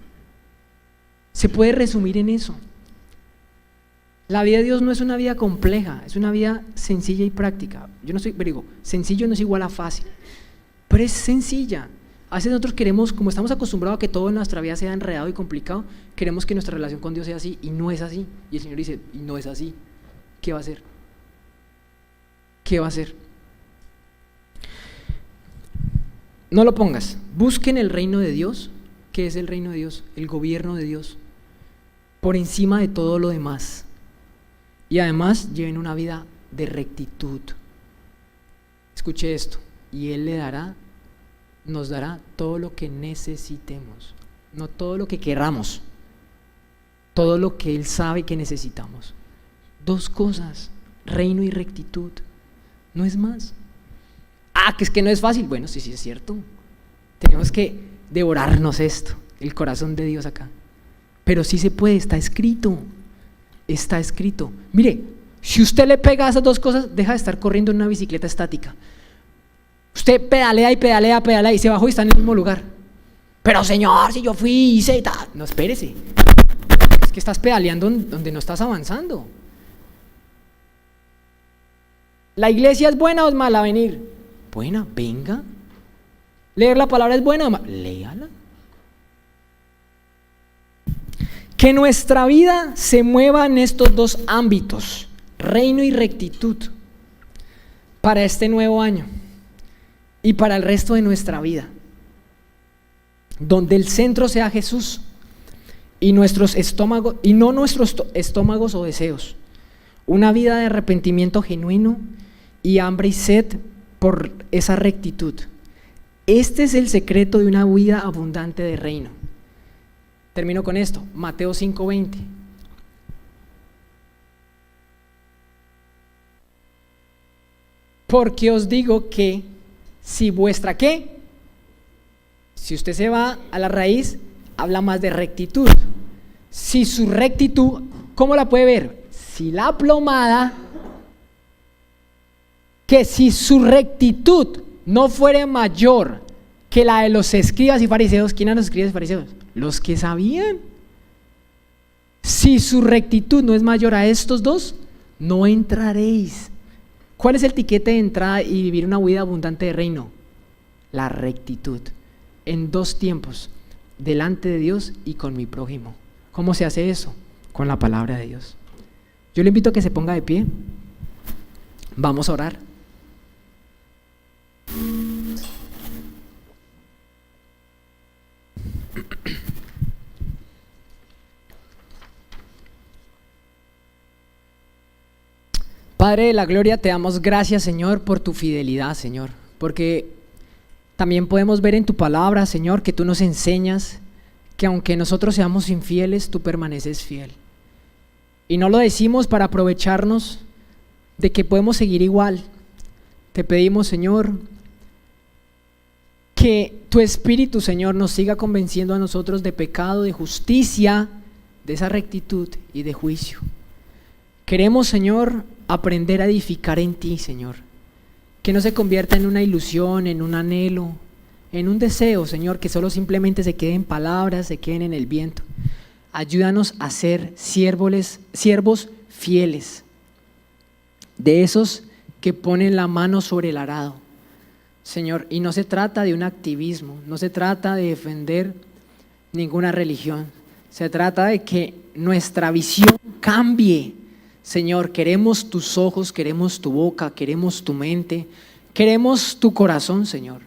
Se puede resumir en eso. La vida de Dios no es una vida compleja, es una vida sencilla y práctica. Yo no soy, pero digo, sencillo no es igual a fácil, pero es sencilla. A veces nosotros queremos, como estamos acostumbrados a que todo en nuestra vida sea enredado y complicado, queremos que nuestra relación con Dios sea así, y no es así. Y el Señor dice, y no es así. ¿Qué va a hacer? ¿Qué va a hacer? No lo pongas. Busquen el reino de Dios. ¿Qué es el reino de Dios? El gobierno de Dios, por encima de todo lo demás. Y además lleven una vida de rectitud. Escuche esto: y Él nos dará todo lo que necesitemos, no todo lo que querramos, todo lo que Él sabe que necesitamos. Dos cosas: reino y rectitud, no es más. Que es que no es fácil. Bueno, sí es cierto, tenemos que devorarnos esto, el corazón de Dios acá, pero sí se puede, está escrito. Está escrito. Mire, si usted le pega a esas dos cosas, deja de estar corriendo en una bicicleta estática. Usted pedalea y pedalea, pedalea y se bajó y está en el mismo lugar. Pero Señor, si yo fui y hice tal. No, espérese. Es que estás pedaleando donde no estás avanzando. ¿La iglesia es buena o es mala? Venir. Buena, venga. ¿Leer la palabra es buena o mala? Léala. Que nuestra vida se mueva en estos dos ámbitos, reino y rectitud, para este nuevo año y para el resto de nuestra vida, donde el centro sea Jesús y nuestros estómagos, y no nuestros estómagos o deseos. Una vida de arrepentimiento genuino y hambre y sed por esa rectitud. Este es el secreto de una vida abundante de reino. Termino con esto, Mateo 5:20. Porque os digo que si vuestra ¿qué? Si usted se va a la raíz, habla más de rectitud. Si su rectitud, ¿cómo la puede ver? Si la plomada, que si su rectitud no fuere mayor que la de los escribas y fariseos. ¿Quién eran los escribas y fariseos? Los que sabían. Si su rectitud no es mayor a estos dos, no entraréis. ¿Cuál es el tiquete de entrada y vivir una vida abundante de reino? La rectitud, en dos tiempos, delante de Dios y con mi prójimo. ¿Cómo se hace eso? Con la palabra de Dios. Yo le invito a que se ponga de pie. Vamos a orar. Padre de la gloria, te damos gracias, Señor, por tu fidelidad, Señor, porque también podemos ver en tu palabra, Señor, que tú nos enseñas que aunque nosotros seamos infieles, tú permaneces fiel. Y no lo decimos para aprovecharnos de que podemos seguir igual. Te pedimos, Señor, que tu Espíritu, Señor, nos siga convenciendo a nosotros de pecado, de justicia, de esa rectitud y de juicio. Queremos, Señor, aprender a edificar en ti, Señor, que no se convierta en una ilusión, en un anhelo, en un deseo, Señor, que solo simplemente se queden palabras, se queden en el viento. Ayúdanos a ser siervos fieles, de esos que ponen la mano sobre el arado, Señor. Y no se trata de un activismo, no se trata de defender ninguna religión. Se trata de que nuestra visión cambie. Señor, queremos tus ojos, queremos tu boca, queremos tu mente, queremos tu corazón, Señor.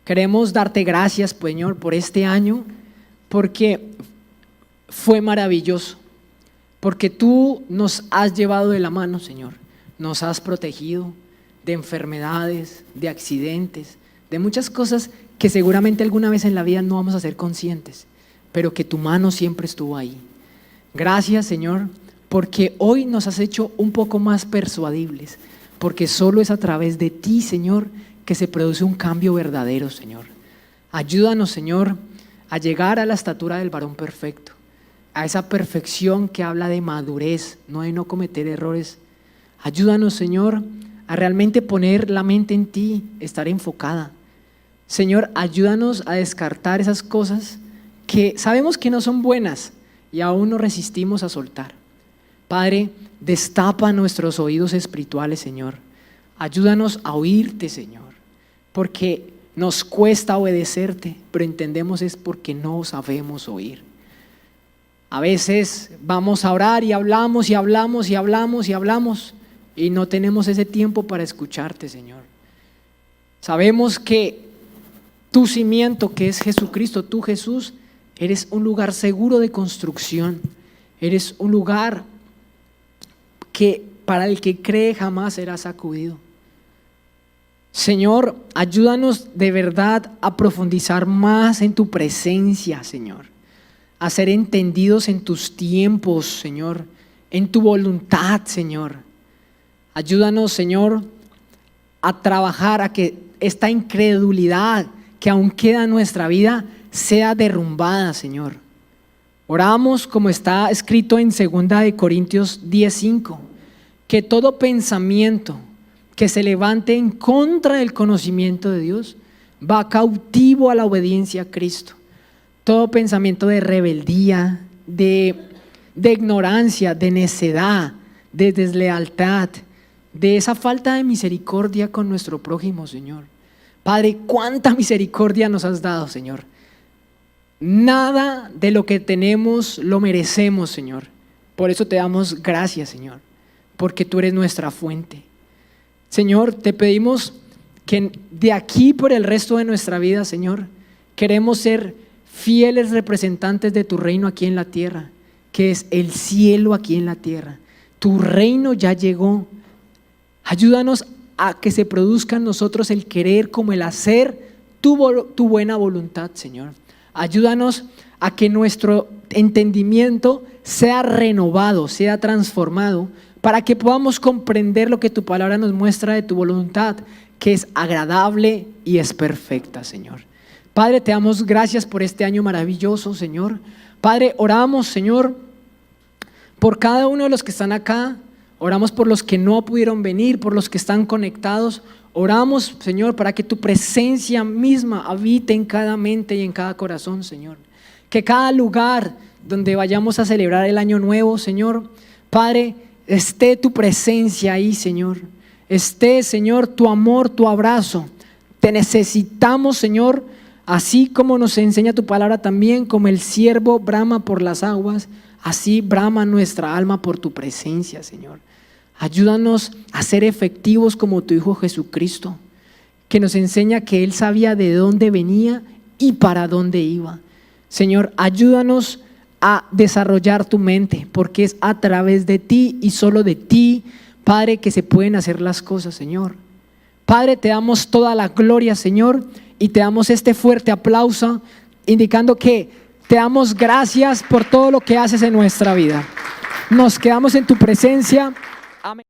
Queremos darte gracias, Señor, por este año, porque fue maravilloso, porque tú nos has llevado de la mano, Señor. Nos has protegido de enfermedades, de accidentes, de muchas cosas que seguramente alguna vez en la vida no vamos a ser conscientes, pero que tu mano siempre estuvo ahí. Gracias, Señor, porque hoy nos has hecho un poco más persuadibles, porque solo es a través de ti, Señor, que se produce un cambio verdadero, Señor. Ayúdanos, Señor, a llegar a la estatura del varón perfecto, a esa perfección que habla de madurez, no de no cometer errores. Ayúdanos, Señor, a realmente poner la mente en ti, estar enfocada. Señor, ayúdanos a descartar esas cosas que sabemos que no son buenas y aún nos resistimos a soltar. Padre, destapa nuestros oídos espirituales, Señor. Ayúdanos a oírte, Señor, porque nos cuesta obedecerte, pero entendemos es porque no sabemos oír. A veces vamos a orar y hablamos y hablamos y hablamos y hablamos y no tenemos ese tiempo para escucharte, Señor. Sabemos que tu cimiento, que es Jesucristo, tú, Jesús, eres un lugar seguro de construcción. Eres un lugar que para el que cree jamás será sacudido. Señor, ayúdanos de verdad a profundizar más en tu presencia, Señor, a ser entendidos en tus tiempos, Señor, en tu voluntad, Señor. Ayúdanos, Señor, a trabajar a que esta incredulidad que aún queda en nuestra vida sea derrumbada, Señor. Oramos como está escrito en 2 Corintios 10:5, que todo pensamiento que se levante en contra del conocimiento de Dios va cautivo a la obediencia a Cristo. Todo pensamiento de rebeldía, de ignorancia, de necedad, de deslealtad, de esa falta de misericordia con nuestro prójimo, Señor. Padre, cuánta misericordia nos has dado, Señor. Nada de lo que tenemos lo merecemos, Señor. Por eso te damos gracias, Señor, porque tú eres nuestra fuente. Señor, te pedimos que de aquí por el resto de nuestra vida, Señor, queremos ser fieles representantes de tu reino aquí en la tierra, que es el cielo aquí en la tierra. Tu reino ya llegó. Ayúdanos a que se produzca en nosotros el querer como el hacer tu buena voluntad, Señor. Ayúdanos a que nuestro entendimiento sea renovado, sea transformado, para que podamos comprender lo que tu palabra nos muestra de tu voluntad, que es agradable y es perfecta, Señor. Padre, te damos gracias por este año maravilloso, Señor. Padre, oramos, Señor, por cada uno de los que están acá. Oramos por los que no pudieron venir, por los que están conectados. Oramos, Señor, para que tu presencia misma habite en cada mente y en cada corazón, Señor. Que cada lugar donde vayamos a celebrar el año nuevo, Señor, Padre, esté tu presencia ahí, Señor. Esté, Señor, tu amor, tu abrazo. Te necesitamos, Señor, así como nos enseña tu palabra también, como el ciervo brama por las aguas, así brama nuestra alma por tu presencia, Señor. Ayúdanos a ser efectivos como tu Hijo Jesucristo, que nos enseña que Él sabía de dónde venía y para dónde iba. Señor, ayúdanos a desarrollar tu mente, porque es a través de ti y solo de ti, Padre, que se pueden hacer las cosas, Señor. Padre, te damos toda la gloria, Señor, y te damos este fuerte aplauso, indicando que te damos gracias por todo lo que haces en nuestra vida. Nos quedamos en tu presencia. Amén.